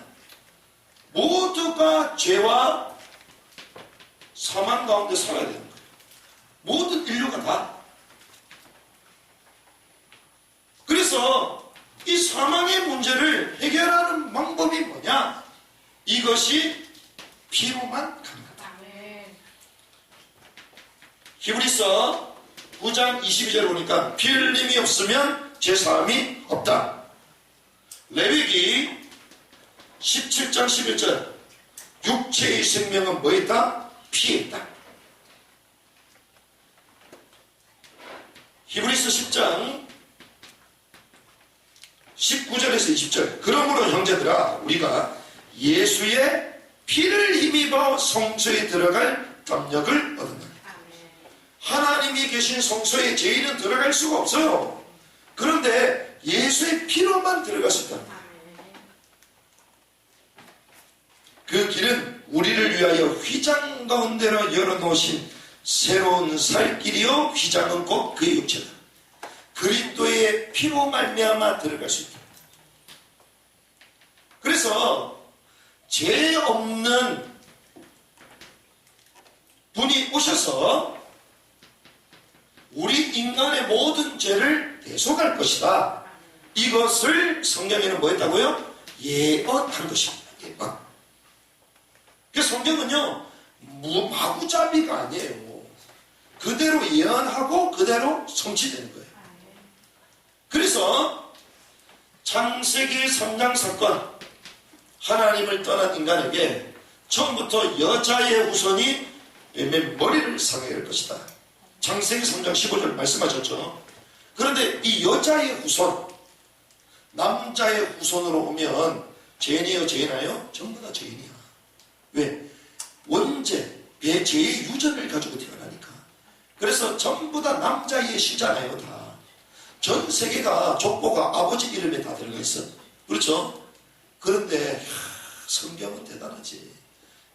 모두가 죄와 사망 가운데 살아야 되는 거예요. 모든 인류가 다. 그래서 이 사망의 문제를 해결하는 방법이 뭐냐? 이것이 피로만 가능하다. 히브리서 9장 22절에 보니까 피 흘림이 없으면 제사함이 없다. 레위기 17장 11절 육체의 생명은 뭐에 있다? 피에 있다. 히브리서 10장 19절에서 20절 그러므로 형제들아 우리가 예수의 피를 힘입어 성소에 들어갈 담력을 얻는다. 하나님이 계신 성소에 죄인은 들어갈 수가 없어요. 그런데 예수의 피로만 들어갈 수 있다. 그 길은 우리를 위하여 휘장 가운데로 열어놓으신 새로운 살길이요 휘장은 곧 그의 육체다. 그리스도의 피로 말미암아 들어갈 수 있다. 그래서 죄 없는 분이 오셔서 우리 인간의 모든 죄를 대속할 것이다. 이것을 성경에는 뭐 했다고요? 예언한 것입니다. 예언. 그래서 성경은요 마구잡이가 아니에요. 그대로 예언하고 그대로 성취되는 거예요. 그래서 창세기 3장 사건 하나님을 떠난 인간에게 처음부터 여자의 후손이 머리를 상하게 할 것이다. 창세기 3장 15절 말씀하셨죠. 그런데 이 여자의 후손 남자의 후손으로 오면 죄인이요 죄인아요? 전부 다 죄인이야. 왜? 원죄 죄의 유전을 가지고 태어나니까. 그래서 전부 다 남자의 시잖아요. 다. 전 세계가 족보가 아버지 이름에 다 들어가 있어. 그렇죠? 그런데 성경은 대단하지.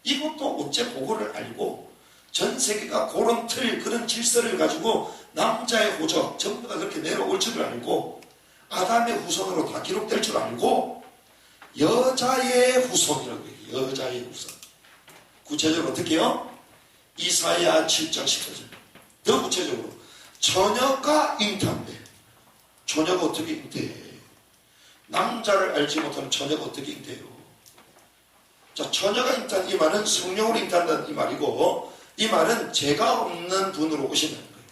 이것도 어째 그거를 알고 전 세계가 그런 틀 그런 질서를 가지고 남자의 호적 전부 다 그렇게 내려올 줄 알고 아담의 후손으로 다 기록될 줄 알고 여자의 후손이라고 해요. 여자의 후손. 구체적으로 어떻게 해요? 이사야 7장 14절. 더 구체적으로 처녀가 잉태한대. 처녀가 어떻게 잉태해? 남자를 알지 못하는 처녀가 어떻게 잉태해요? 자, 처녀가 잉태한 이 말은 성령으로 잉태한다는 이 말이고 이 말은 죄가 없는 분으로 오신다는 거예요.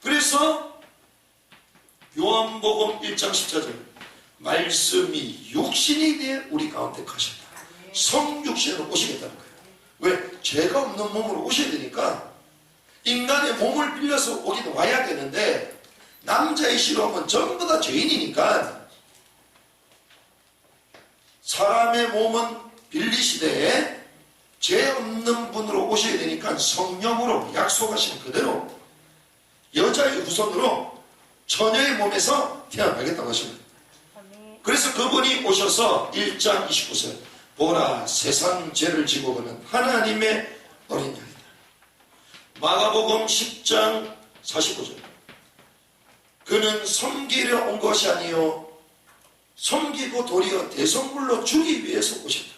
그래서 요한복음 1장 14절 말씀이 육신이 되어 우리 가운데 가셨다. 성육신으로 오시겠다는 거예요. 왜? 죄가 없는 몸으로 오셔야 되니까 인간의 몸을 빌려서 오긴 와야 되는데 남자의 실험은 전부 다 죄인이니까 사람의 몸은 빌리시되 죄 없는 분으로 오셔야 되니까 성령으로 약속하신 그대로 여자의 후손으로 처녀의 몸에서 태어나겠다고 하십니다. 그래서 그분이 오셔서 1장 29절 보라 세상 죄를 지고 가는 하나님의 어린 양이다. 마가복음 10장 45절 그는 섬기려 온 것이 아니요 섬기고 도리어 대성물로 주기 위해서 오셨다.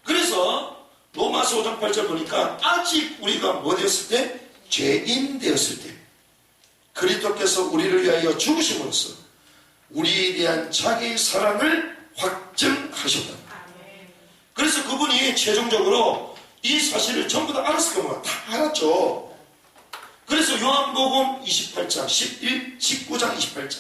그래서 로마서 5장 8절 보니까 아직 우리가 뭐 되었을 때? 죄인 되었을 때 그리스도께서 우리를 위하여 죽으심으로써 우리에 대한 자기의 사랑을 확증하셨다. 그래서 그분이 최종적으로 이 사실을 전부 다 알았을 겁니다. 다 알았죠. 그래서 요한복음 28장 19장 28장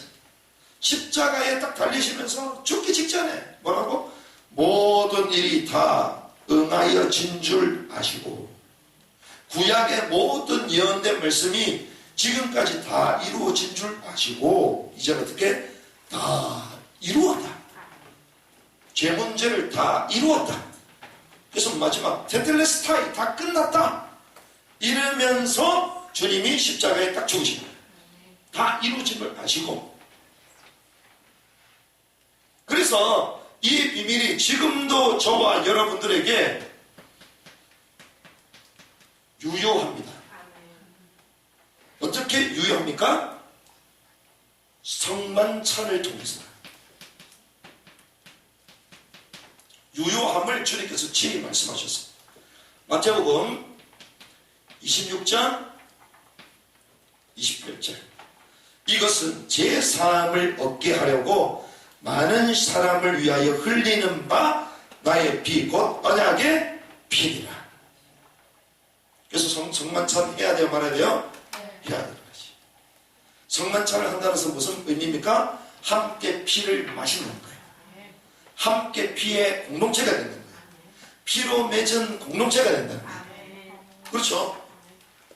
십자가에 딱 달리시면서 죽기 직전에 뭐라고? 모든 일이 다 응하여진 줄 아시고 구약의 모든 예언된 말씀이 지금까지 다 이루어진 줄 아시고 이제 어떻게? 다 이루었다. 죄 문제를 다 이루었다. 그래서 마지막 테텔레스타이 다 끝났다. 이러면서 주님이 십자가에 딱 죽으신 거예요. 다 이루어진 걸 아시고 그래서 이 비밀이 지금도 저와 여러분들에게 유효합니다. 어떻게 유효합니까? 성만찬을 통해서 유효함을 주님께서 친히 말씀하셨습니다. 마태복음 26장 28절 이것은 제 사함을 얻게 하려고 많은 사람을 위하여 흘리는 바 나의 피 곧 언약의 피니라. 그래서 성만찬 해야 돼요 말아야 돼요? 해야 되는 것이. 성만찬을 한다는 것은 무슨 의미입니까? 함께 피를 마시는 거예요. 함께 피의 공동체가 된다는 거예요. 피로 맺은 공동체가 된다는 거예요. 그렇죠?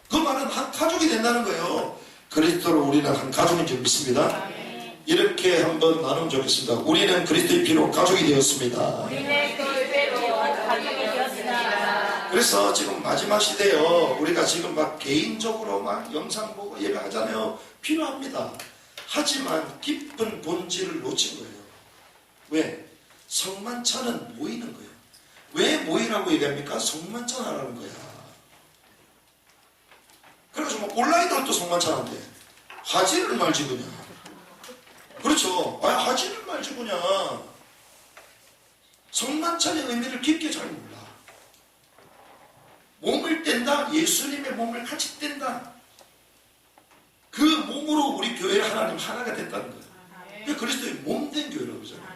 그 말은 한 가족이 된다는 거예요. 그리스도로 우리는 한 가족인 줄 믿습니다. 이렇게 한번 나누면 좋겠습니다. 우리는 그리스도의 피로 가족이 되었습니다. 그래서 지금 마지막 시대요. 우리가 지금 막 개인적으로 막 영상 보고 예배하잖아요. 필요합니다. 하지만 깊은 본질을 놓친 거예요. 왜? 성만찬은 모이는 거예요. 왜 모이라고 얘기합니까? 성만찬 하라는 거야. 그래서 뭐 온라인으로 또 성만찬 한대. 하지를 말지 그냥. 그렇죠. 하지를 말지 그냥. 성만찬의 의미를 깊게 잘 몰라. 몸을 뗀다. 예수님의 몸을 같이 뗀다. 그 몸으로 우리 교회를 하나님 하나가 됐다는 거예요. 그게 그리스도의 몸된 교회라고 그러잖아요.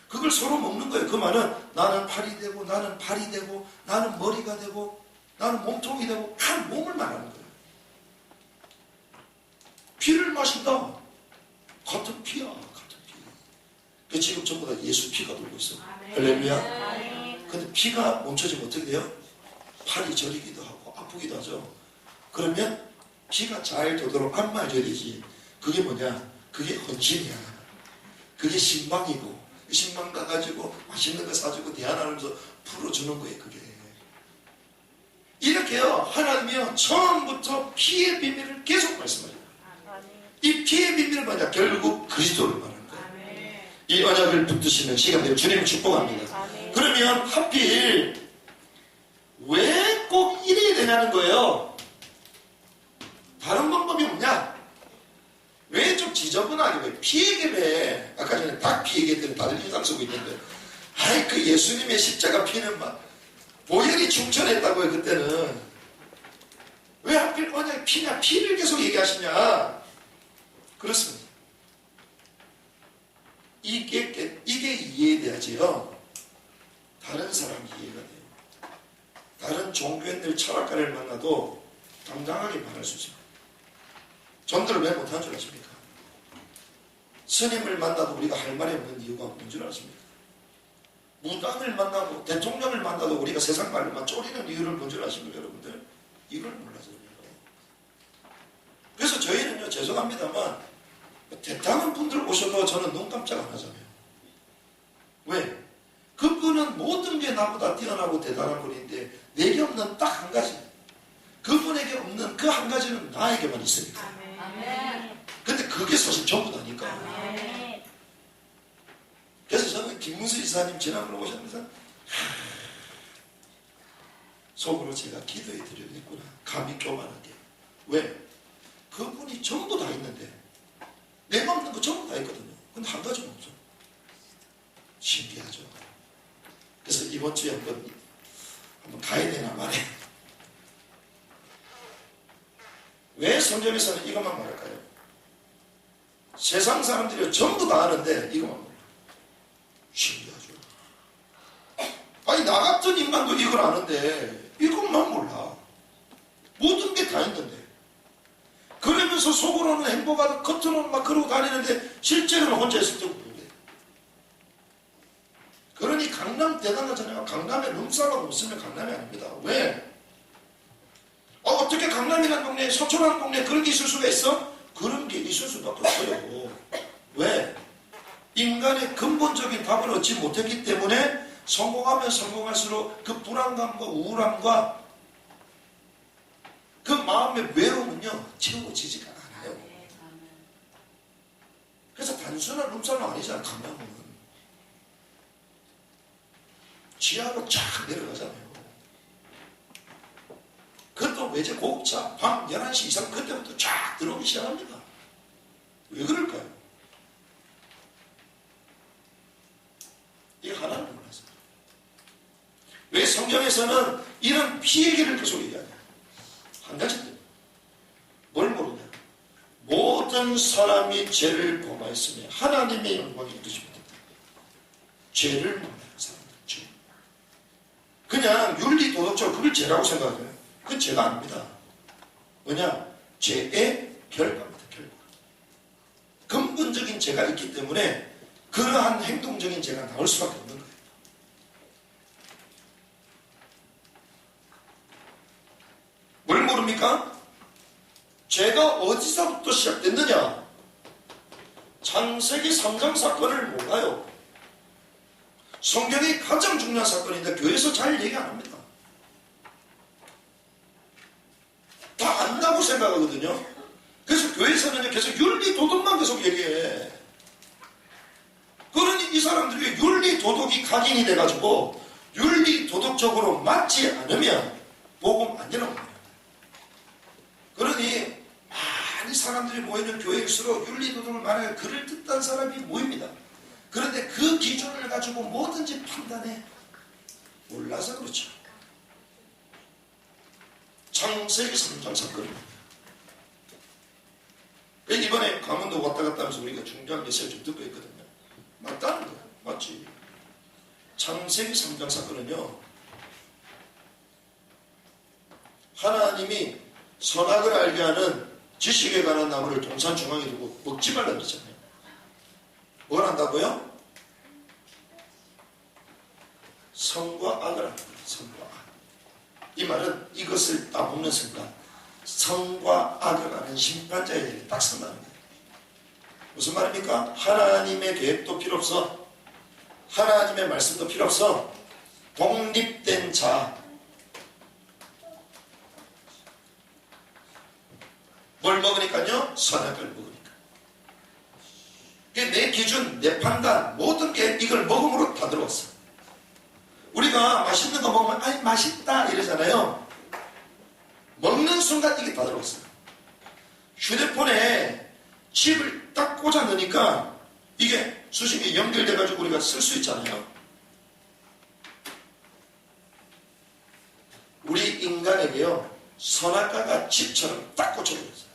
그걸 서로 먹는 거예요. 그 말은 나는 팔이 되고 나는 발이 되고 나는 머리가 되고 나는 몸통이 되고 한 몸을 말하는 거예요. 피를 마신다. 같은 피야. 같은 피. 그 지금 전부 다 예수 피가 돌고 있어. 할렐루야. 근데 피가 멈춰지면 어떻게 돼요? 팔이 저리기도 하고 아프기도 하죠. 그러면 피가 잘 도도록 안 맞아야 되지. 그게 뭐냐? 그게 헌신이야. 그게 신방이고 신방 가가지고 맛있는 거 사주고 대안하면서 풀어주는 거예요. 그게. 이렇게요. 하나님이요. 처음부터 피의 비밀을 계속 말씀하셔요. 이 피의 비밀은 뭐냐? 결국 그리스도를 말하는 거예요. 이 언약을 붙드시는 시간 되면 주님을 축복합니다. 그러면 하필 왜 꼭 이래야 되냐는 거예요. 다른 방법이 없냐? 왜 좀 지저분하게 왜 피 얘기를 아까 전에 닭 피 얘기했더니 다들 인상 쓰고 있는데 아이 그 예수님의 십자가 피는 막 보혈이 충천했다고요. 그때는 왜 하필 언약이 피냐? 피를 계속 얘기하시냐? 그렇습니다. 이게 이해돼야지요. 다른 사람이 이해가 돼요. 다른 종교인들 철학가를 만나도 당당하게 말할 수 있습니다. 전도를 왜 못하는 줄 아십니까? 스님을 만나도 우리가 할 말이 없는 이유가 뭔 줄 아십니까? 무당을 만나고 대통령을 만나도 우리가 세상 말로만 쪼리는 이유를 뭔 줄 아십니까 여러분들? 이걸 몰라서 그래요. 그래서 저희는요 죄송합니다만 대단한 분들 오셔도 저는 눈 깜짝 안 하잖아요. 왜? 그분은 모든 게 나보다 뛰어나고 대단한 분인데 내게 없는 딱 한 가지, 그분에게 없는 그 한 가지는 나에게만 있으니까. 아멘. 근데 그게 사실 전부다니까. 아멘. 그래서 저는 김문수 이사님 지난번에 오셨면서 속으로 제가 기도해 드려야겠구나. 감히 교만하게. 왜? 그분이 전부 다 있는데 내가 없는 거 전부 다 있거든요. 근데 한 가지는 없어. 신기하죠. 그래서 이번 주에 한번 가야 되나 말해. 왜 성경에서는 이것만 말할까요? 세상 사람들이 전부 다 아는데 이것만 몰라. 신기하죠. 아니 나 같은 인간도 이걸 아는데 이것만 몰라. 모든 게 다 있는데. 그러면서 속으로는 행복하다, 겉으로는 막 그러고 다니는데 실제로는 혼자 있을 때 모르게. 그러니 강남 대단하잖아요. 강남에 룸사가 없으면 강남이 아닙니다. 왜? 어떻게 강남이라는 동네에, 서초라는 동네에 그런 게 있을 수가 있어? 그런 게 있을 수밖에 없어요. 왜? 인간의 근본적인 답을 얻지 못했기 때문에 성공하면 성공할수록 그 불안감과 우울함과 그 마음의 외로움은요 채워지지가 않아요. 그래서 단순한 룸사는 아니잖아요. 강남은 지하로 쫙 내려가잖아요. 그것도 외제 고급차 밤 11시 이상 그때부터 쫙 들어오기 시작합니다. 왜 그럴까요? 이게 하나는 몰라서. 왜 성경에서는 이런 피해기를 계속 얘기하냐? 한 가지 때문에. 뭘 모르냐? 모든 사람이 죄를 범하였으며 하나님의 영광이 이루지 못했다. 죄를 범하는 사람들, 죄. 그냥 윤리 도덕적으로 그걸 죄라고 생각해요. 그건 죄가 아닙니다. 뭐냐? 죄의 결과입니다. 결과. 근본적인 죄가 있기 때문에 그러한 행동적인 죄가 나올 수밖에 없는 거예요. 뭘 모릅니까? 죄가 어디서부터 시작됐느냐? 창세기 3장 사건을 몰라요. 성경이 가장 중요한 사건인데 교회에서 잘 얘기 안 합니다. 다 안다고 생각하거든요. 그래서 교회에서는 계속 윤리 도덕만 계속 얘기해. 그러니 이 사람들이 윤리 도덕이 각인이 돼가지고 윤리 도덕적으로 맞지 않으면 복음 안 되는 거예요. 그러니 많이 사람들이 모이는 교회일수록 윤리 도덕을 말하는 그럴듯한 사람이 모입니다. 그런데 그 기준을 가지고 뭐든지 판단해. 몰라서 그렇죠. 창세기 3장 사건입니다. 이번에 강원도 왔다 갔다 하면서 우리가 중요한 메시지를 좀 듣고 있거든요. 맞다는 거야. 맞지. 창세기 3장 사건은요, 하나님이 선악을 알게 하는 지식에 관한 나무를 동산 중앙에 두고 먹지 말라 그랬잖아요. 뭘 한다고요? 선과 악을 한다. 선과 악. 이 말은 이것을 따먹는 순간 선과 악을 하는 심판자에게 딱 선다는 거예요. 무슨 말입니까? 하나님의 계획도 필요 없어. 하나님의 말씀도 필요 없어. 독립된 자. 뭘 먹으니까요? 선악을 먹으니까. 내 기준, 내 판단, 모든 게 이걸 먹음으로 다 들어왔어. 우리가 맛있는 거 먹으면 아이 맛있다 이러잖아요. 먹는 순간 이게 다 들어왔어요. 휴대폰에 칩을 딱 꽂아 넣으니까 이게 수신이 연결돼가지고 우리가 쓸 수 있잖아요. 우리 인간에게요, 선악과가 칩처럼 딱 꽂혀버렸어요.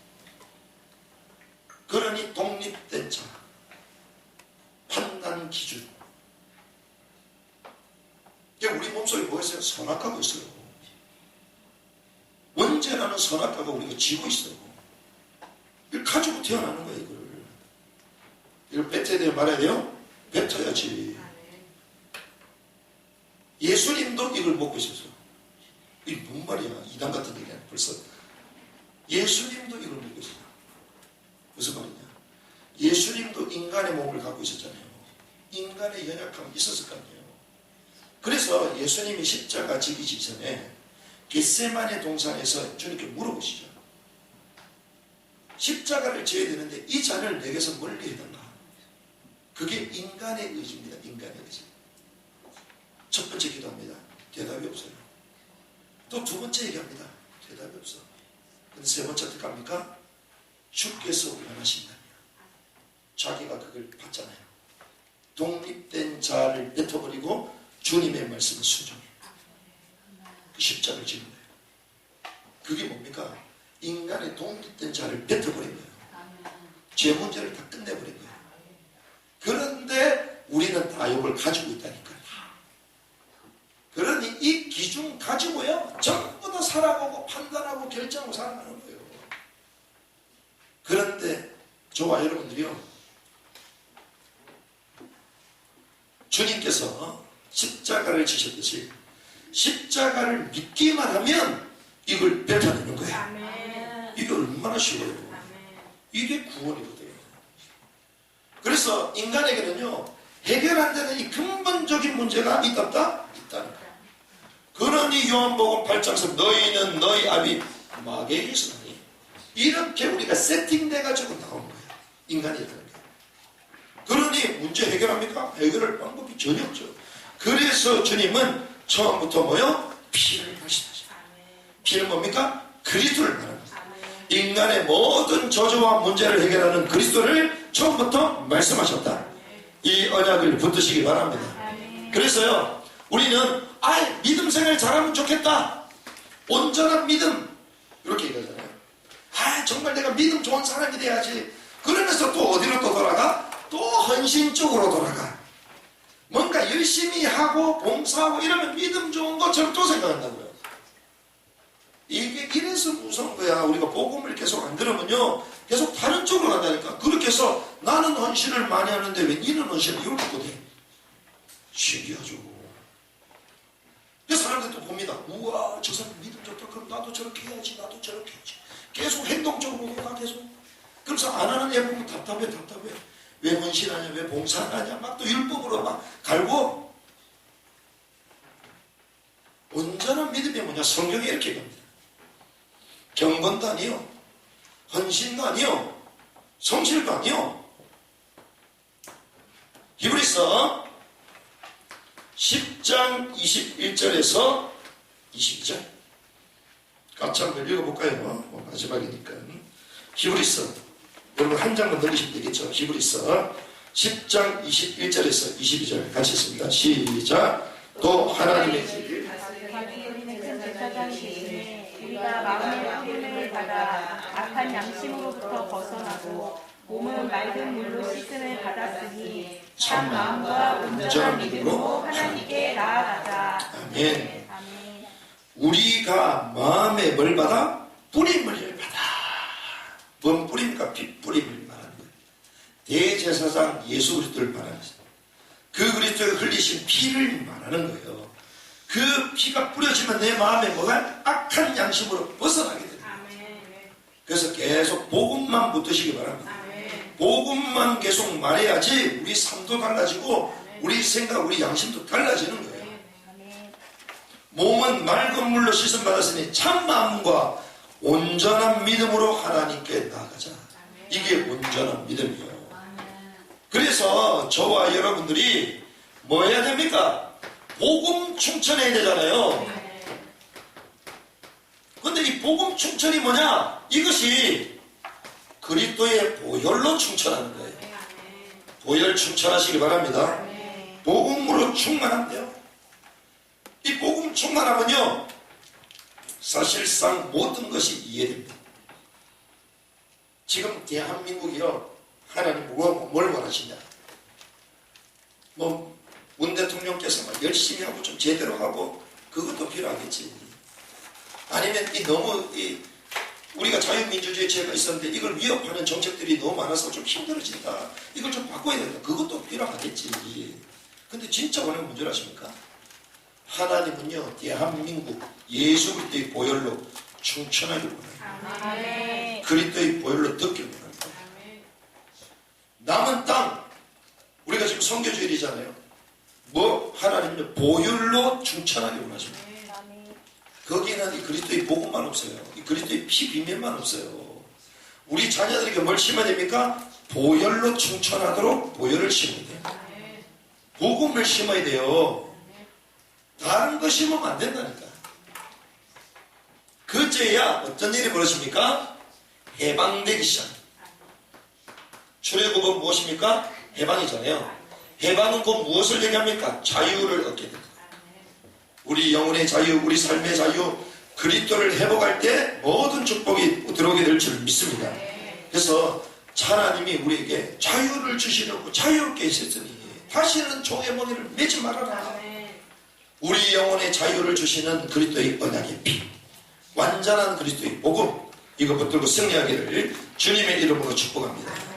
그러니 독립된 자, 판단 기준. 우리 몸속에 뭐가 있어요? 선악과가 있어요. 언제라는 선악과가 우리가 지고 있어요. 이걸 가지고 태어나는 거예요, 이걸. 이걸 뱉어야 돼요, 말아야 돼요? 뱉어야지. 예수님도 이걸 먹고 있었어요. 이게 뭔 말이야? 이단 같은 얘기야, 벌써. 예수님도 이걸 먹고 있어요. 무슨 말이냐? 예수님도 인간의 몸을 갖고 있었잖아요. 인간의 연약함이 있었을 거 아니에요. 그래서 예수님이 십자가 지기지 전에 겟세마네 동산에서 주님께 물어보시죠. 십자가를 져야 되는데 이 잔을 내게서 멀리 해달라. 그게 인간의 의지입니다. 인간의 의지. 첫 번째 기도합니다. 대답이 없어요. 또 두 번째 얘기합니다. 대답이 없어. 근데 세 번째 어떻게 합니까? 주께서 원하신다면 자기가 그걸 받잖아요. 독립된 자를 뱉어버리고 주님의 말씀을 순종해. 그 십자가를 지는 거예요. 그게 뭡니까? 인간의 독립된 자를 뱉어버린 거예요. 죄 문제를 다 끝내버린 거예요. 그런데 우리는 다욕을 가지고 있다니까요. 그러니 이 기준 가지고요 전부 다 살아가고 판단하고 결정하고 살아가는 거예요. 그런데 저와 여러분들이요, 주님께서 십자가를 지셨듯이 십자가를 믿기만 하면 이걸 뱉어내는 거예요. 이게 얼마나 쉬워요. 이게 구원이거든요. 그래서 인간에게는요 해결 안 되는 이 근본적인 문제가 있다는 거예요. 그러니 요한복음 8장에서 너희는 너희 아비 마귀에게서 나니, 이렇게 우리가 세팅돼가지고 나온 거예요. 인간이라는 게. 그러니 문제 해결합니까? 해결할 방법이 전혀 없죠. 그래서 주님은 처음부터 뭐요? 피를 말씀하셔요. 피는 뭡니까? 그리스도를 말합니다. 인간의 모든 저주와 문제를 해결하는 그리스도를 처음부터 말씀하셨다. 이 언약을 붙드시기 바랍니다. 그래서요 우리는 믿음 생활 잘하면 좋겠다, 온전한 믿음, 이렇게 얘기하잖아요. 정말 내가 믿음 좋은 사람이 돼야지. 그러면서 또 어디로 또 돌아가? 또 헌신 쪽으로 돌아가. 뭔가 열심히 하고 봉사하고 이러면 믿음 좋은 것처럼 또 생각한다고요. 이게 이래서 무서운 거야. 우리가 복음을 계속 안 들으면요 계속 다른 쪽으로 간다니까. 그렇게 해서 나는 헌신을 많이 하는데 왜 니는 헌신을 이렇게 못해? 신기하죠. 그래서 사람들 또 봅니다. 우와, 저 사람 믿음 좋다. 그럼 나도 저렇게 해야지. 나도 저렇게 해야지. 계속 행동적으로 가 계속. 그래서 안 하는 애 보면 답답해. 왜 헌신하냐, 왜 봉사하냐, 막 또 율법으로 막 갈고. 온전한 믿음이 뭐냐? 성경에 이렇게 얘기합니다. 경건도 아니요, 헌신도 아니요, 성실도 아니요. 히브리서 10장 21절에서 22절 같이 한번 읽어볼까요? 마지막이니까. 히브리서, 여러분 한 장만 넘기시면 되겠죠. 히브리서 10장 21절에서 22절 같이 읽습니다. 시작. 또 하나님의 길, 우리가 마음의 피를 받아 악한 양심으로부터 벗어나고 몸은 맑은 물로 씻음을 받았으니 참 마음과 온전한 믿음으로 하나님께 나아가자. 아멘. 우리가 마음에 뭘 받아? 뿌림을 받아. 뭔 뿌립니까? 피 뿌림을 말하는 거예요. 대제사장 예수 그리스도를 말하는 거예요. 그 그리스도가 흘리신 피를 말하는 거예요. 그 피가 뿌려지면 내 마음에 뭐가? 악한 양심으로 벗어나게 됩니다. 그래서 계속 복음만 붙드시기 바랍니다. 복음만 계속 말해야지 우리 삶도 달라지고 우리 생각, 우리 양심도 달라지는 거예요. 몸은 맑은 물로 씻음 받았으니 참 마음과 온전한 믿음으로 하나님께 나아가자. 이게 온전한 믿음이에요. 그래서 저와 여러분들이 뭐 해야 됩니까? 복음 충천해야 되잖아요. 근데 이 복음 충천이 뭐냐? 이것이 그리스도의 보혈로 충천하는 거예요. 보혈 충천하시기 바랍니다. 복음으로 충만한데요. 이 복음 충만하면요 사실상 모든 것이 이해됩니다. 지금 대한민국이요 하나님 뭘 원하시냐? 문 대통령께서 막 열심히 하고 좀 제대로 하고 그것도 필요하겠지. 아니면 너무 우리가 자유민주주의 제가 있었는데 이걸 위협하는 정책들이 너무 많아서 좀 힘들어진다. 이걸 좀 바꿔야 된다. 그것도 필요하겠지. 근데 진짜 원하는 문제를 아십니까? 하나님은요 대한민국 예수 그리스도의 보혈로 충천하길 원해요. 그리스도의 보혈로 덮길 원합니다. 남은 땅, 우리가 지금 선교주일이잖아요. 하나님은 보혈로 충천하게 원하십니다. 거기에는 이 그리스도의 복음만 없어요. 이 그리스도의 피 비밀만 없어요. 우리 자녀들에게 뭘 심어야 됩니까? 보혈로 충천하도록 보혈을 심어야 돼요. 복음을 심어야 돼요. 다른 거 심으면 안 된다니까. 그제야 어떤 일이 벌어집니까? 해방되기 시작합니다. 출애굽은 무엇입니까? 해방이잖아요. 해방은 곧 무엇을 얘기합니까? 자유를 얻게 됩니다. 우리 영혼의 자유, 우리 삶의 자유, 그리스도를 회복할 때 모든 축복이 들어오게 될 줄 믿습니다. 그래서 하나님이 우리에게 자유를 주시려고 자유롭게 하셨으니 다시는 종의 멍에를 매지 말아라. 우리 영혼의 자유를 주시는 그리스도의 언약의 피, 완전한 그리스도의 복음, 이거 붙들고 승리하기를 주님의 이름으로 축복합니다.